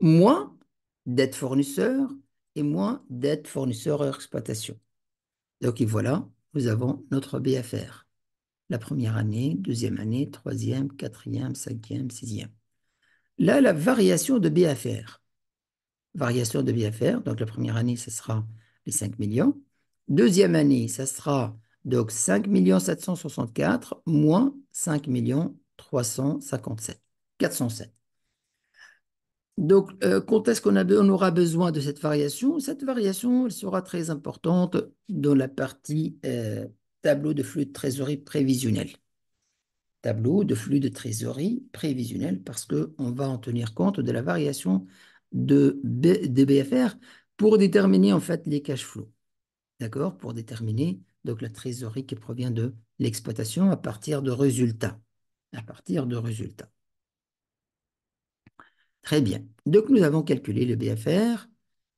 moins dette fournisseur et moins dette fournisseur hors exploitation. Donc, et voilà, nous avons notre BFR. La première année, deuxième année, troisième, quatrième, cinquième, sixième. Là, la variation de BFR. Variation de BFR, donc la première année, ce sera les 5 millions. Deuxième année, ça sera donc 5 764 moins 5 357. 407. Donc, quand est-ce on aura besoin de cette variation? Cette variation, elle sera très importante dans la partie tableau de flux de trésorerie prévisionnel. Tableau de flux de trésorerie prévisionnel parce qu'on va en tenir compte de la variation de BFR pour déterminer en fait les cash flows. D'accord? Pour déterminer donc la trésorerie qui provient de l'exploitation à partir de résultats. À partir de résultats. Très bien. Donc, nous avons calculé le BFR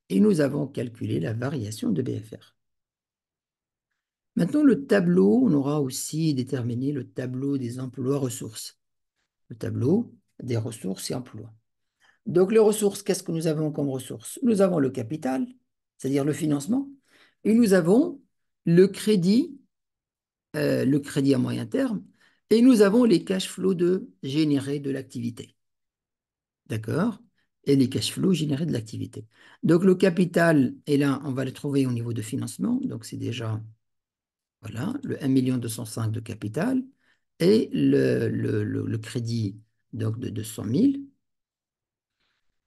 et nous avons calculé la variation de BFR. Maintenant, le tableau, on aura aussi déterminé le tableau des emplois ressources. Le tableau des ressources et emplois. Donc, les ressources, qu'est-ce que nous avons comme ressources? Nous avons le capital, c'est-à-dire le financement, et nous avons le crédit à moyen terme, et nous avons les cash flows générés de l'activité. D'accord? Et les cash flows générés de l'activité. Donc, le capital, et là, on va le trouver au niveau de financement. Donc, c'est déjà, voilà, le 1 205 000 de capital et le crédit donc, de 200 000.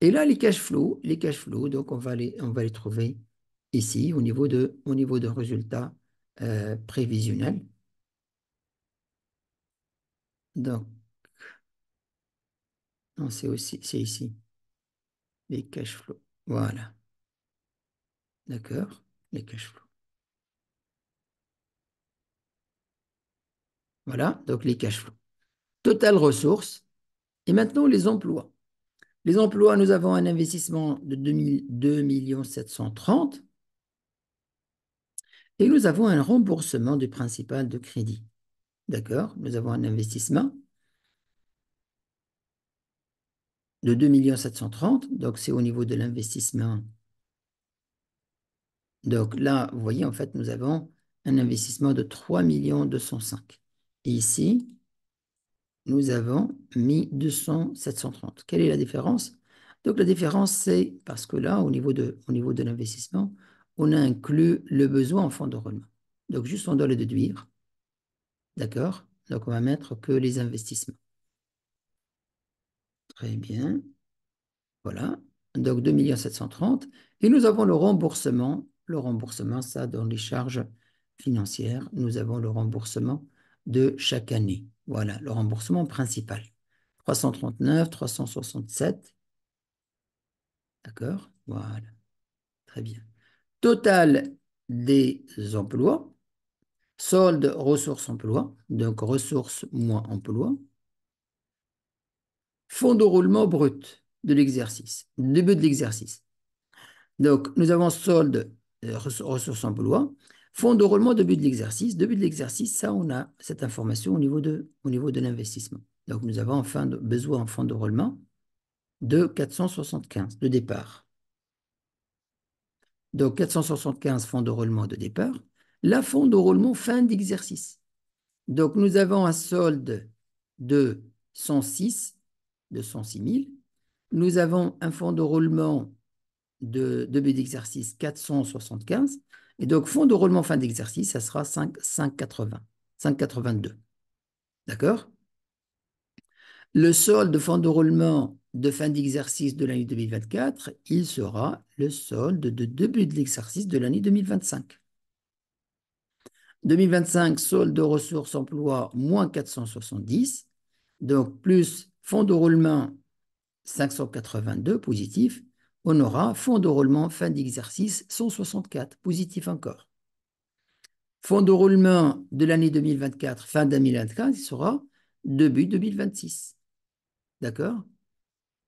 Et là, les cash flows, donc on va les trouver ici au niveau de résultats prévisionnels. Donc, Non, c'est aussi, c'est ici, les cash flows. Voilà, d'accord, les cash flows. Voilà, donc les cash flows. Total ressources. Et maintenant, les emplois. Les emplois, nous avons un investissement de 2 730 et nous avons un remboursement du principal de crédit. D'accord? Nous avons un investissement de 2 730, donc c'est au niveau de l'investissement. Donc là, vous voyez, en fait, nous avons un investissement de 3 205. Et ici, nous avons mis 200 730. Quelle est la différence? Donc la différence, c'est parce que là, au niveau de l'investissement, on a inclus le besoin en fonds de roulement. Donc juste, on doit le déduire. D'accord? Donc on va mettre que les investissements. Très bien. Voilà. Donc 2 730. Et nous avons le remboursement. Le remboursement, ça, dans les charges financières, nous avons le remboursement de chaque année. Voilà, le remboursement principal. 339, 367. D'accord? Voilà. Très bien. Total des emplois. Solde ressources emploi. Donc ressources moins emploi. Fonds de roulement brut de l'exercice. Début de l'exercice. Donc, nous avons solde, ressources emploi, fonds de roulement début de l'exercice. Début de l'exercice, ça, on a cette information au niveau de l'investissement. Donc, nous avons besoin en fonds de roulement de 475 de départ. Donc, 475 fonds de roulement de départ. La fonds de roulement fin d'exercice. Donc, nous avons un solde de 106, de 106 000. Nous avons un fonds de roulement de début d'exercice 475. Et donc, fonds de roulement fin d'exercice, ça sera 5,80, 5,82. D'accord? Le solde de fonds de roulement de fin d'exercice de l'année 2024, il sera le solde de début de l'exercice de l'année 2025. 2025, solde de ressources emploi moins 470. Donc, plus fonds de roulement 582 positif, on aura fonds de roulement fin d'exercice 164 positif encore. Fonds de roulement de l'année 2024, fin 2024, il sera début 2026. D'accord?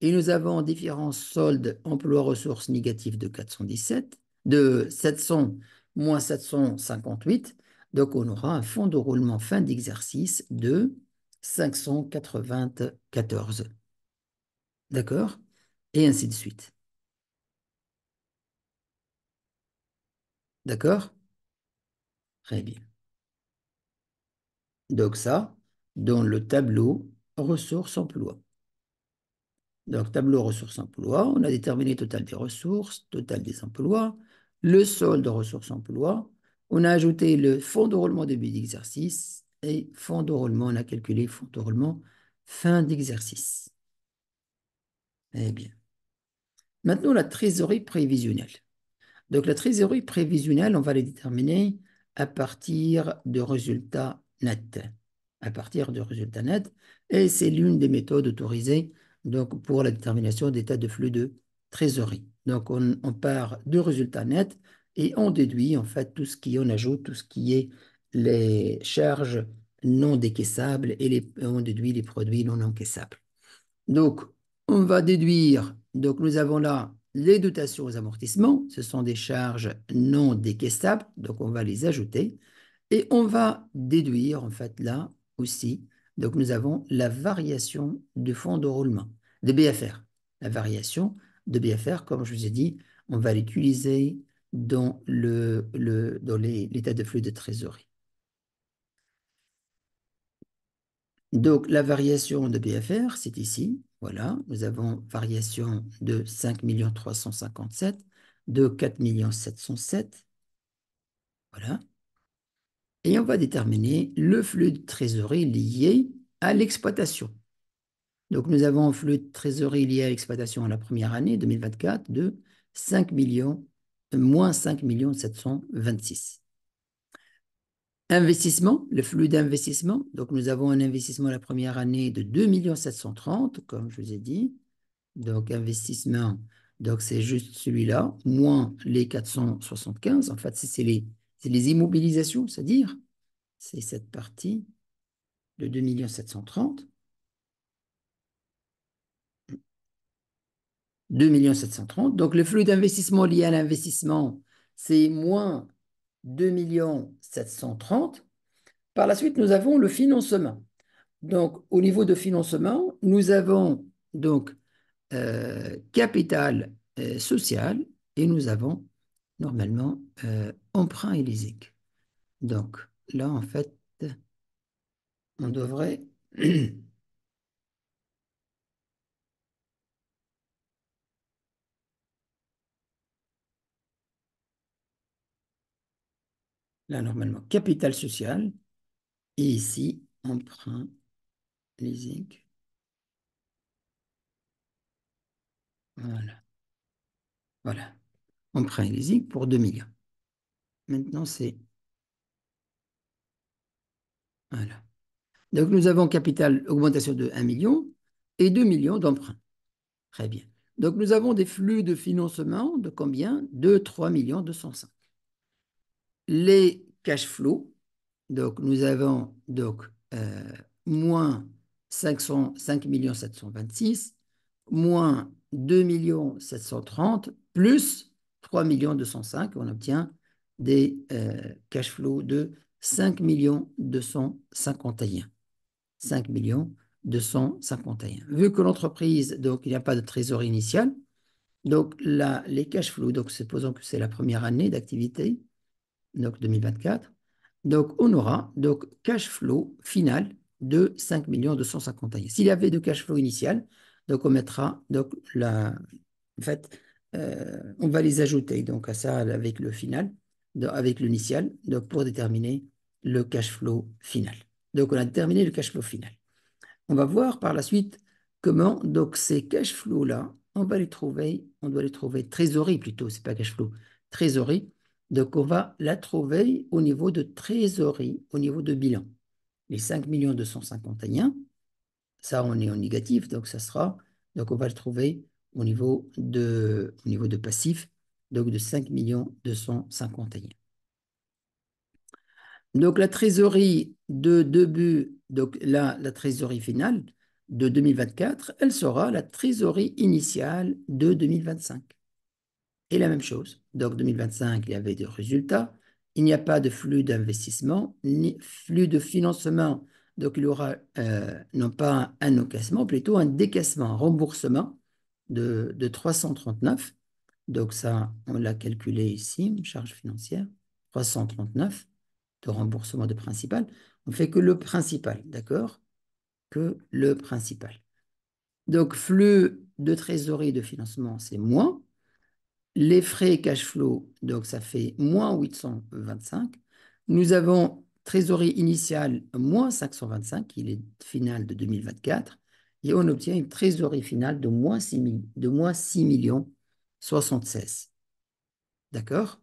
Et nous avons différence solde emploi ressources négatif de 417, de 700 moins 758. Donc, on aura un fonds de roulement fin d'exercice de 594. D'accord? Et ainsi de suite. D'accord? Très bien. Donc ça, dans le tableau ressources emploi. Donc tableau ressources emploi, on a déterminé total des ressources, total des emplois, le solde de ressources emploi. On a ajouté le fonds de roulement début d'exercice et fonds de roulement, on a calculé fonds de roulement fin d'exercice. Eh bien. Maintenant, la trésorerie prévisionnelle. Donc, la trésorerie prévisionnelle, on va la déterminer à partir de résultats nets. À partir de résultats nets. Et c'est l'une des méthodes autorisées donc, pour la détermination d'état de flux de trésorerie. Donc, on part de résultats nets et on déduit en fait tout ce qui, on ajoute tout ce qui est les charges non décaissables et on déduit les produits non encaissables. Donc, on va déduire, donc nous avons là les dotations aux amortissements, ce sont des charges non décaissables, donc on va les ajouter. Et on va déduire, en fait, là aussi, donc nous avons la variation du fonds de roulement, de BFR. La variation de BFR, comme je vous ai dit, on va l'utiliser dans dans l'état de flux de trésorerie. Donc, la variation de BFR, c'est ici. Voilà, nous avons variation de 5 357, de 4 707. Voilà. Et on va déterminer le flux de trésorerie lié à l'exploitation. Donc, nous avons un flux de trésorerie lié à l'exploitation à la première année, 2024, de 5 millions, moins 5 726. Investissement, le flux d'investissement. Donc, nous avons un investissement la première année de 2 730 000, comme je vous ai dit. Donc, investissement, donc c'est juste celui-là, moins les 475. En fait, c'est les immobilisations, c'est-à-dire, c'est cette partie de 2 730 000. 2 730 000. Donc, le flux d'investissement lié à l'investissement, c'est moins 2 730 000. Par la suite, nous avons le financement. Donc, au niveau de financement, nous avons donc capital social et nous avons normalement emprunt et leasing. Donc, là, en fait, on devrait, là, normalement, capital social et ici, emprunt, leasing. Voilà. Voilà. Emprunt et leasing pour 2 millions. Maintenant, c'est, voilà. Donc, nous avons capital augmentation de 1 million et 2 millions d'emprunt. Très bien. Donc, nous avons des flux de financement de combien? De 3 205 000. Les cash flows, donc nous avons donc moins 5 726 moins 2 730 plus 3 205 000, on obtient des cash flows de 5 251 000. 5 251 000. Vu que l'entreprise, donc il n'y a pas de trésorerie initiale, donc là, les cash flows, donc supposons que c'est la première année d'activité, donc 2024. Donc, on aura donc cash flow final de 5 251 000. S'il y avait de cash flow initial, donc on mettra donc en fait, on va les ajouter donc à ça avec le final, avec l'initial, donc pour déterminer le cash flow final. Donc, on a déterminé le cash flow final. On va voir par la suite comment donc ces cash flows-là, on doit les trouver, trésorerie plutôt, c'est pas cash flow, trésorerie. Donc on va la trouver au niveau de trésorerie, au niveau de bilan. Les 5 251 000, ça on est en négatif, donc ça sera, donc on va le trouver au niveau de passif, donc de 5 251 000. Donc la trésorerie de début, donc là, la trésorerie finale de 2024, elle sera la trésorerie initiale de 2025. Et la même chose. Donc 2025, il y avait des résultats. Il n'y a pas de flux d'investissement, ni flux de financement. Donc il y aura non pas un encaissement, plutôt un décaissement, un remboursement de 339. Donc ça, on l'a calculé ici, charge financière, 339 de remboursement de principal. On fait que le principal, d'accord? Que le principal. Donc flux de trésorerie de financement, c'est moins. Les frais cash flow, donc ça fait moins 825. Nous avons trésorerie initiale moins 525, il est final de 2024. Et on obtient une trésorerie finale de moins 6 de moins 6 millions 76. D'accord?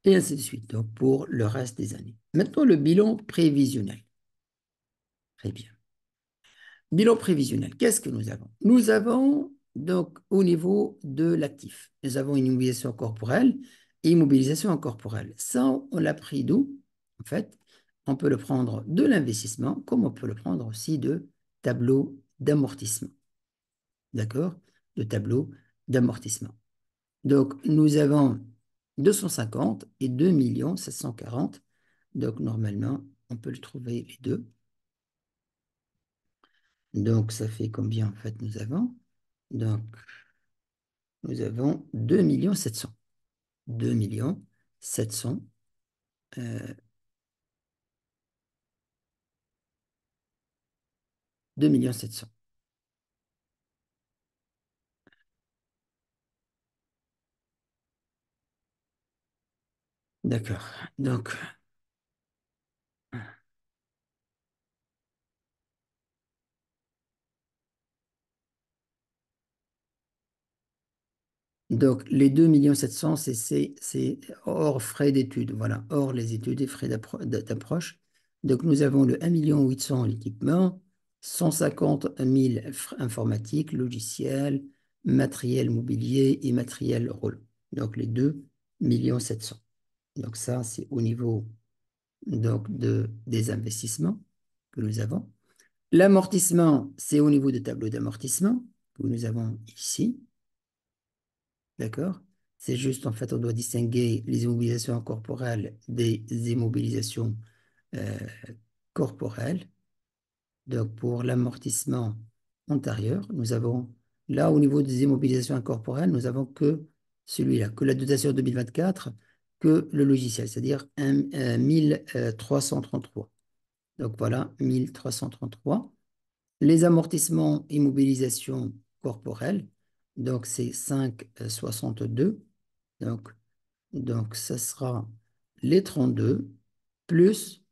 Et ainsi de suite, donc pour le reste des années. Maintenant, le bilan prévisionnel. Très bien. Bilan prévisionnel, qu'est-ce que nous avons? Nous avons donc au niveau de l'actif, nous avons une immobilisation corporelle et immobilisation incorporelle. Ça, on l'a pris d'où? En fait, on peut le prendre de l'investissement, comme on peut le prendre aussi de tableau d'amortissement. D'accord? De tableau d'amortissement. Donc, nous avons 250 et 2 740 000. Donc, normalement, on peut le trouver les deux. Donc, ça fait combien en fait nous avons? Donc, nous avons 2 700 000. 2 700 000. 2 700 000. D'accord. Donc, Donc, les 2 700 000, c'est hors frais d'études. Voilà, hors les études et frais d'approche. Donc, nous avons le 1 800 000 l'équipement, 150 000 informatique, logiciel, matériel mobilier et matériel rôle. Donc, les 2 700 000. Donc, ça, c'est au niveau des investissements que nous avons. L'amortissement, c'est au niveau du tableau d'amortissement que nous avons ici. D'accord? C'est juste, en fait, on doit distinguer les immobilisations corporelles des immobilisations euh, corporelles. Donc, pour l'amortissement antérieur, nous avons, là, au niveau des immobilisations corporelles, nous avons que celui-là, que la dotation 2024, que le logiciel, c'est-à-dire 1333. Donc, voilà, 1333. Les amortissements immobilisation corporelle, donc c'est 5,62. Donc, ça sera les 32 plus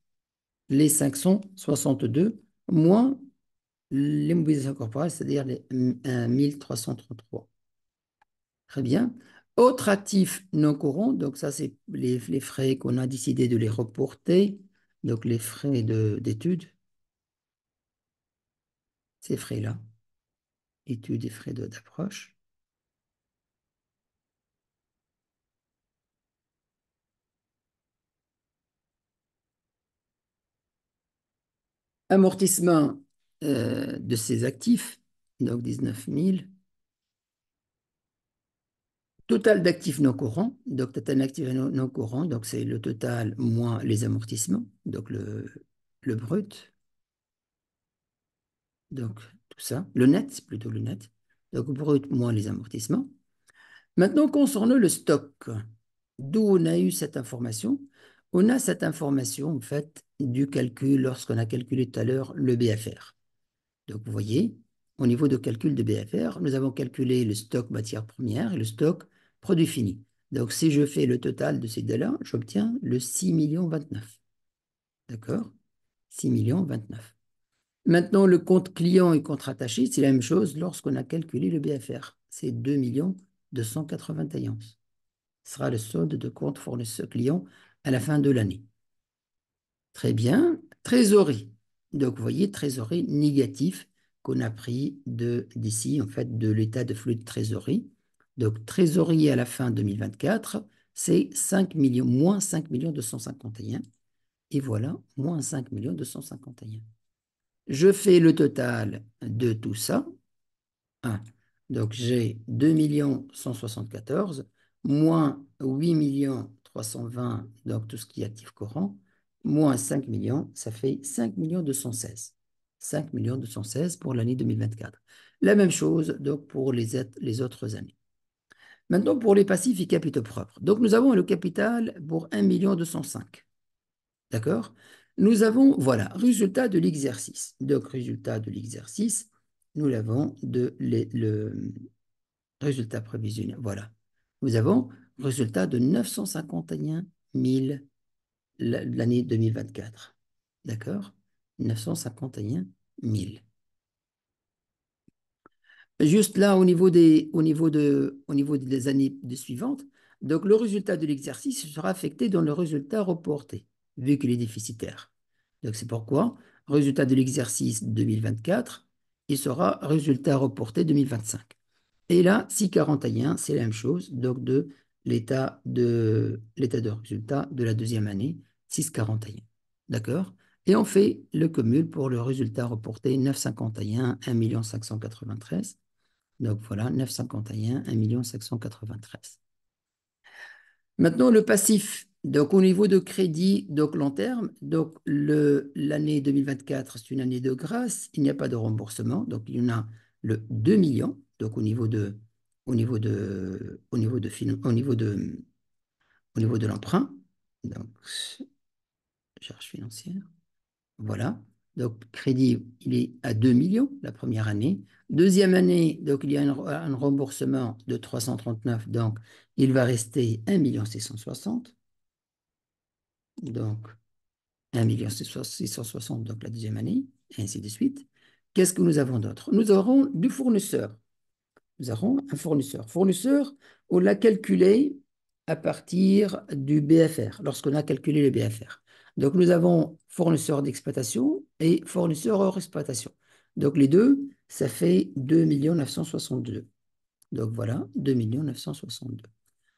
les 562 moins l'immobilisation corporelle, c'est-à-dire les 1333. Très bien. Autres actifs non courants, donc ça, c'est les frais qu'on a décidé de les reporter. Donc, les frais d'études, ces frais-là, études et frais d'approche. Amortissement de ces actifs, donc 19 000. Total d'actifs non courants, donc total d'actifs non courants, donc c'est le total moins les amortissements, donc le brut, donc tout ça. Le net, c'est plutôt le net. Donc brut moins les amortissements. Maintenant, concernant le stock, d'où on a eu cette information? On a cette information, en fait, du calcul lorsqu'on a calculé tout à l'heure le BFR. Donc, vous voyez, au niveau de calcul de BFR, nous avons calculé le stock matière première et le stock produit fini. Donc, si je fais le total de ces deux-là, j'obtiens le 6 029. D'accord? 6 029. Maintenant, le compte client et compte rattaché, c'est la même chose lorsqu'on a calculé le BFR. C'est 2 291. Ce sera le solde de compte fournisseur client à la fin de l'année. Très bien. Trésorerie. Donc, vous voyez, trésorerie négatif qu'on a pris d'ici, en fait, de l'état de flux de trésorerie. Donc, trésorerie à la fin 2024, c'est 5 millions, moins 5 251. Et voilà, moins 5 251. Je fais le total de tout ça. 1. Donc, j'ai 2 174 moins 8 320, donc tout ce qui est actif courant, moins 5 millions, ça fait 5 216. 5 216 pour l'année 2024. La même chose donc pour les autres années. Maintenant, pour les passifs et capitaux propres. Donc, nous avons le capital pour 1 205. D'accord? Nous avons, voilà, résultat de l'exercice. Donc, résultat de l'exercice, nous l'avons le résultat prévisionnel. Voilà. Nous avons résultat de 951 000 l'année 2024. D'accord? 951 000. Juste là, au niveau des années suivantes, donc le résultat de l'exercice sera affecté dans le résultat reporté, vu qu'il est déficitaire. Donc c'est pourquoi, résultat de l'exercice 2024, il sera résultat reporté 2025. Et là, 6,41, c'est la même chose, donc de l'état de résultat de la deuxième année, 6,41. D'accord? Et on fait le cumul pour le résultat reporté 9,51, 1 593. Donc voilà, 9,51, 1 593. Maintenant, le passif. Donc, au niveau de crédit, donc long terme, donc l'année 2024, c'est une année de grâce, il n'y a pas de remboursement, donc il y en a le 2 millions, donc au niveau de l'emprunt, donc charge financière, voilà. Donc, crédit, il est à 2 millions la première année. Deuxième année, donc il y a un remboursement de 339, donc il va rester 1 660 000. Donc, 1 660 000, donc la deuxième année, et ainsi de suite. Qu'est-ce que nous avons d'autre? Nous aurons du fournisseur. Nous avons un fournisseur. Fournisseur, on l'a calculé à partir du BFR, lorsqu'on a calculé le BFR. Donc, nous avons fournisseur d'exploitation et fournisseur hors exploitation. Donc, les deux, ça fait 2 962. Donc, voilà, 2 962.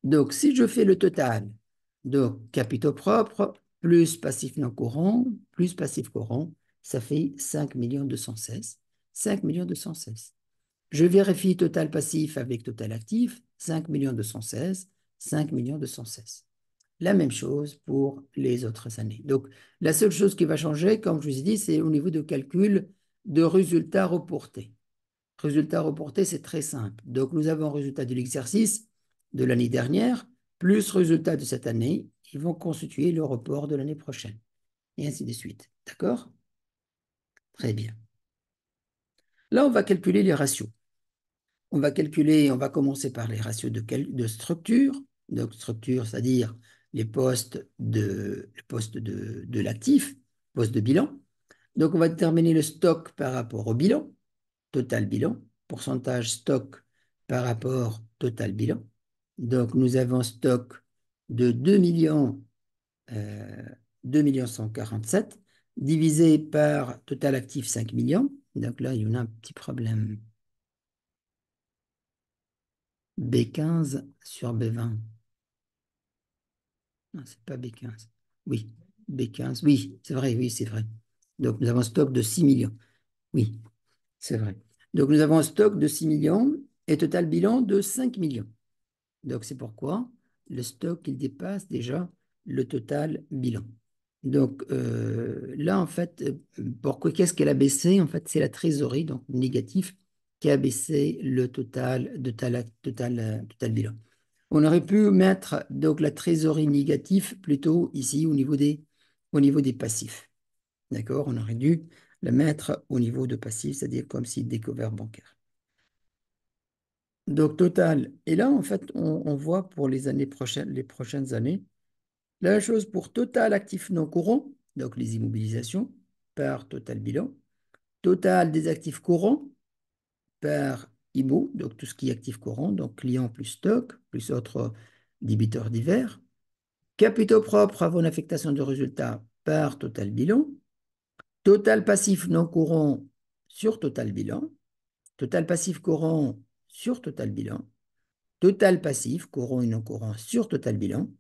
Donc, si je fais le total, donc capitaux propres, plus passif non courant, plus passif courant, ça fait 5 216. 5 216. Je vérifie total passif avec total actif, 5 216, 5 216. La même chose pour les autres années. Donc, la seule chose qui va changer, comme je vous ai dit, c'est au niveau de calcul de résultats reportés. Résultat reporté, c'est très simple. Donc, nous avons résultat de l'exercice de l'année dernière, plus résultat de cette année, qui vont constituer le report de l'année prochaine, et ainsi de suite. D'accord? Très bien. Là, on va calculer les ratios. On va commencer par les ratios de structure. Donc, structure, c'est-à-dire les postes de l'actif, postes de bilan. Donc, on va déterminer le stock par rapport au bilan, total bilan, pourcentage stock par rapport total bilan. Donc, nous avons stock de 2 millions, 2 147 divisé par total actif 5 millions. Donc là, il y en a un petit problème. B15 sur B20. Non, c'est pas B15. Oui, B15. Oui, c'est vrai, oui, c'est vrai. Donc, nous avons un stock de 6 millions. Oui, c'est vrai. Donc, nous avons un stock de 6 millions et total bilan de 5 millions. Donc, c'est pourquoi le stock, il dépasse déjà le total bilan. Donc, là, en fait, pourquoi, qu'est-ce qu'elle a baissé? En fait, c'est la trésorerie, donc négatif, qui a baissé le total bilan. On aurait pu mettre donc la trésorerie négative plutôt ici au niveau des passifs. D'accord? On aurait dû la mettre au niveau de passif, c'est-à-dire comme si découvert bancaire. Donc, total. Et là, en fait, on voit pour les années prochaines, les prochaines années, la même chose pour total actifs non courants, donc les immobilisations, par total bilan. Total des actifs courants par IMO, donc tout ce qui est actifs courants, donc client plus stock, plus autres débiteurs divers. Capitaux propres avant affectation de résultats par total bilan. Total passif non courant sur total bilan. Total passif courant sur total bilan. Total passif, courant et non courant, sur total bilan,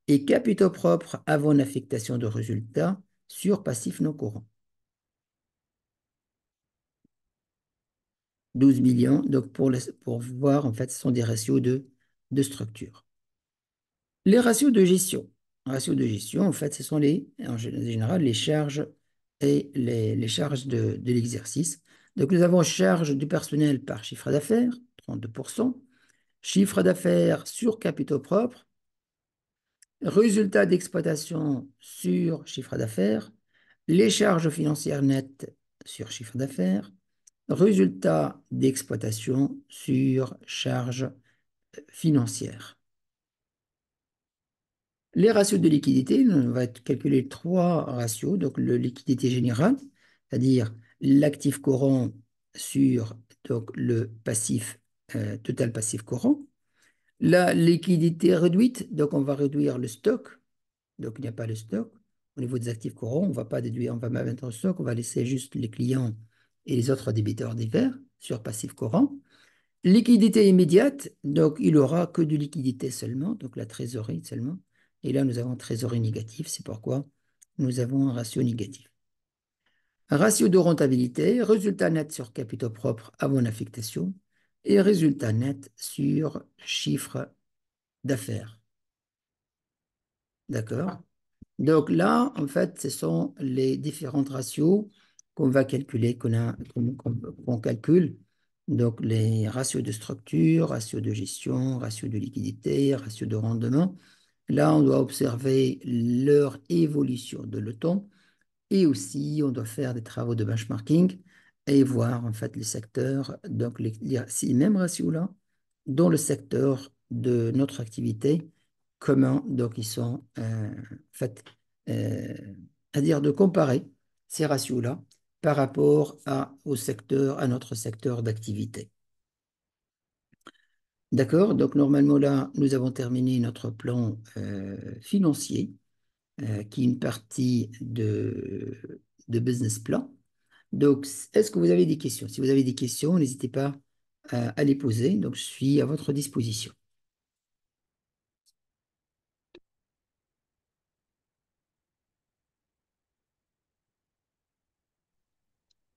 et capitaux propres avant affectation de résultats sur passif non courant. 12 millions, donc pour voir, en fait, ce sont des ratios de structure. Les ratios de gestion. Ratios de gestion, en fait, ce sont en général les charges et les charges de l'exercice. Donc, nous avons charge du personnel par chiffre d'affaires, 32%, chiffre d'affaires sur capitaux propres, résultat d'exploitation sur chiffre d'affaires, les charges financières nettes sur chiffre d'affaires, résultat d'exploitation sur charges financières. Les ratios de liquidité, on va calculer trois ratios. Donc, le liquidité générale, c'est-à-dire l'actif courant sur donc, le passif, total passif courant. La liquidité réduite, donc on va réduire le stock. Donc, il n'y a pas de stock. Au niveau des actifs courants, on ne va pas déduire, on va mettre en stock, on va laisser juste les clients et les autres débiteurs divers sur passif courant. Liquidité immédiate, donc il aura que de liquidité seulement, donc la trésorerie seulement. Et là, nous avons trésorerie négative, c'est pourquoi nous avons un ratio négatif. Un ratio de rentabilité, résultat net sur capitaux propres avant affectation et résultat net sur chiffre d'affaires. D'accord? Donc là, en fait, ce sont les différents ratios qu'on va calculer, qu'on calcule. Donc les ratios de structure, ratios de gestion, ratios de liquidité, ratios de rendement. Là, on doit observer leur évolution de le temps et aussi on doit faire des travaux de benchmarking et voir en fait les secteurs, donc ces mêmes ratios-là, dans le secteur de notre activité, comment donc ils sont en fait, euh, c'est-à-dire de comparer ces ratios-là par rapport au secteur, à notre secteur d'activité. D'accord, donc normalement là, nous avons terminé notre plan financier, qui est une partie de business plan. Donc, est-ce que vous avez des questions? Si vous avez des questions, n'hésitez pas à les poser. Donc, je suis à votre disposition.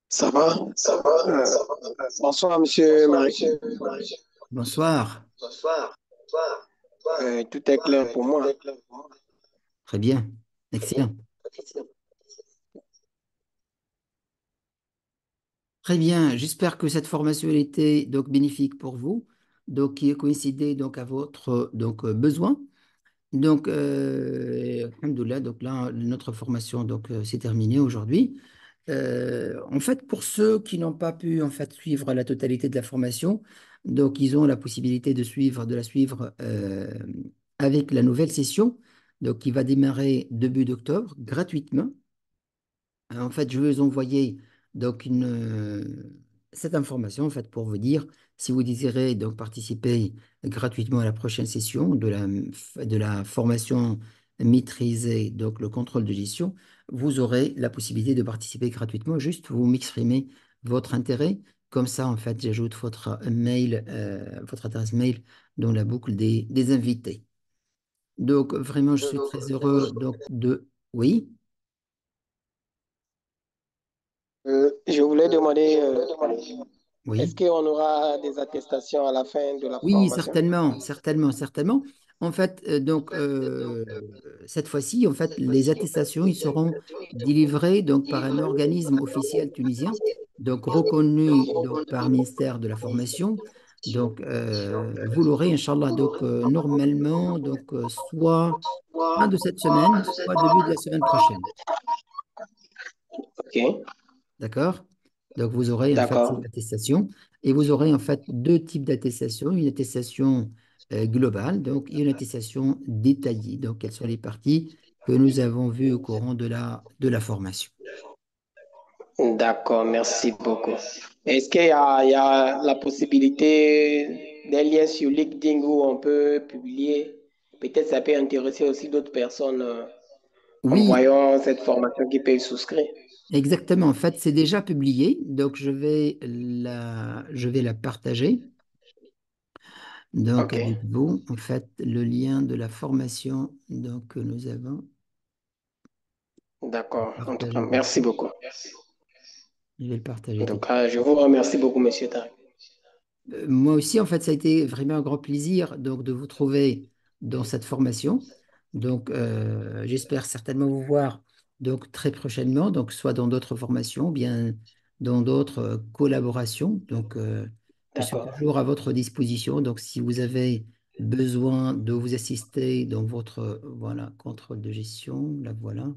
Ça va? Bonsoir, monsieur Marie. Bonsoir. Tout est clair pour moi. Très bien. Excellent. Très bien. J'espère que cette formation elle était donc bénéfique pour vous, donc qui a coïncidé donc à votre besoin. Donc, alhamdoulilah, donc là, notre formation donc s'est terminée aujourd'hui. En fait, pour ceux qui n'ont pas pu en fait suivre la totalité de la formation, donc ils ont la possibilité de la suivre avec la nouvelle session, donc qui va démarrer début d'octobre gratuitement. En fait, je vais vous envoyer donc cette information en fait pour vous dire si vous désirez donc participer gratuitement à la prochaine session de la formation maîtrisée, donc le contrôle de gestion, vous aurez la possibilité de participer gratuitement. Juste vous m'exprimez votre intérêt. Comme ça, en fait, j'ajoute votre mail, votre adresse mail dans la boucle des invités. Donc, vraiment, je suis très heureux donc de... Oui, Je voulais demander, est-ce oui. qu'on aura des attestations à la fin de la Oui, formation? certainement, certainement, certainement. En fait, cette fois-ci, en fait, les attestations, ils seront délivrées donc par un organisme officiel tunisien, donc reconnu donc par le ministère de la Formation. Donc, vous l'aurez, Inch'Allah, donc normalement, donc soit fin de cette semaine, soit début de la semaine prochaine. Ok, D'accord? Donc, vous aurez en fait ces d'accord. attestations et vous aurez en fait deux types d'attestations. Une attestation globale, donc, et une attestation détaillée. Donc, quelles sont les parties que nous avons vues au courant de la formation. D'accord, merci beaucoup. Est-ce qu'il y a la possibilité d'un lien sur LinkedIn où on peut publier? Peut-être ça peut intéresser aussi d'autres personnes en Oui, voyant cette formation qui peuvent souscrire. exactement. En fait, c'est déjà publié. Donc, je vais la partager. Donc, Ok, avec vous, en fait, le lien de la formation donc, que nous avons d'accord. En tout cas, partagé avec merci vous. beaucoup. Je vais le En partager tout tout de suite. cas, je vous remercie beaucoup, monsieur Tariq. Moi aussi, en fait, ça a été vraiment un grand plaisir donc, de vous trouver dans cette formation. Donc, j'espère certainement vous voir donc, très prochainement, donc, soit dans d'autres formations, ou bien dans d'autres collaborations. Donc, je suis D'accord. toujours à votre disposition. Donc, si vous avez besoin de vous assister dans votre voilà, contrôle de gestion, là, voilà.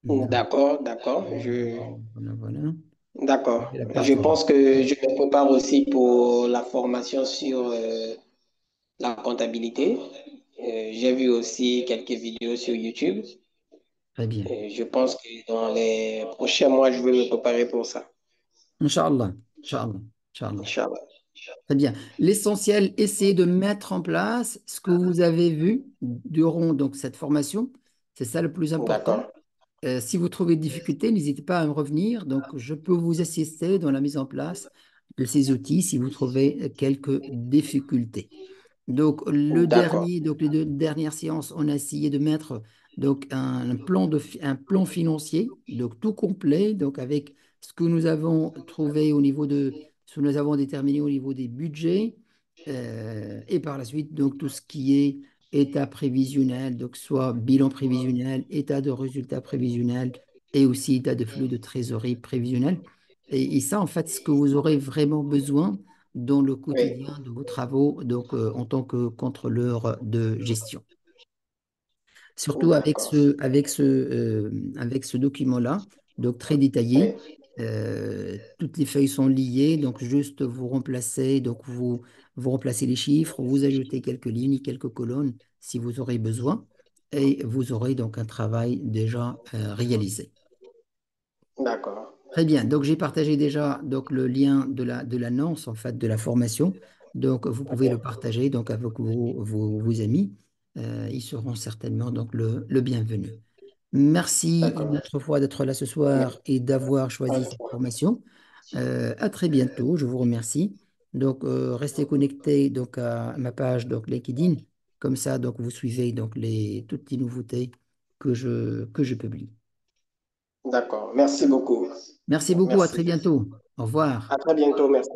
Donc, D'accord, d'accord. voilà, voilà. Je D'accord. vais la Je partager. pense que je me prépare aussi pour la formation sur la comptabilité. J'ai vu aussi quelques vidéos sur YouTube. Très bien. Je pense que dans les prochains mois, je vais me préparer pour ça. Inch'Allah. Inch'Allah. Inch'Allah. Inch'Allah. Très bien. L'essentiel, essayez de mettre en place ce que vous avez vu durant donc, cette formation. C'est ça le plus important. D'accord. Si vous trouvez des difficultés, n'hésitez pas à me revenir. Donc, je peux vous assister dans la mise en place de ces outils si vous trouvez quelques difficultés. D'accord. Donc les deux dernières séances, on a essayé de mettre donc un plan financier, donc tout complet, donc avec ce que nous avons trouvé au niveau de, ce que nous avons déterminé au niveau des budgets, et par la suite donc tout ce qui est état prévisionnel, donc soit bilan prévisionnel, état de résultat prévisionnel et aussi état de flux de trésorerie prévisionnel. Et ça, en fait, ce que vous aurez vraiment besoin dans le Oui. quotidien de vos travaux, donc en tant que contrôleur de gestion. Surtout D'accord. avec ce document-là, donc très détaillé. Oui. Toutes les feuilles sont liées, donc juste vous remplacez, donc vous remplacez les chiffres, vous ajoutez quelques lignes, quelques colonnes si vous aurez besoin, et vous aurez donc un travail déjà réalisé. D'accord. Très bien. Donc, j'ai partagé déjà donc, le lien de l'annonce, en fait, de la formation. Donc, vous pouvez le Ok. partager donc, avec vos amis. Ils seront certainement donc, le bienvenu. Merci une D'accord. autre fois d'être là ce soir et d'avoir choisi cette Ok. formation. À très bientôt, je vous remercie. Donc, restez connectés donc, à ma page donc, LinkedIn. Comme ça, donc, vous suivez donc, toutes les nouveautés que je publie. D'accord. Merci beaucoup. Merci beaucoup, à Merci. très bientôt. Au À revoir. très bientôt. Merci.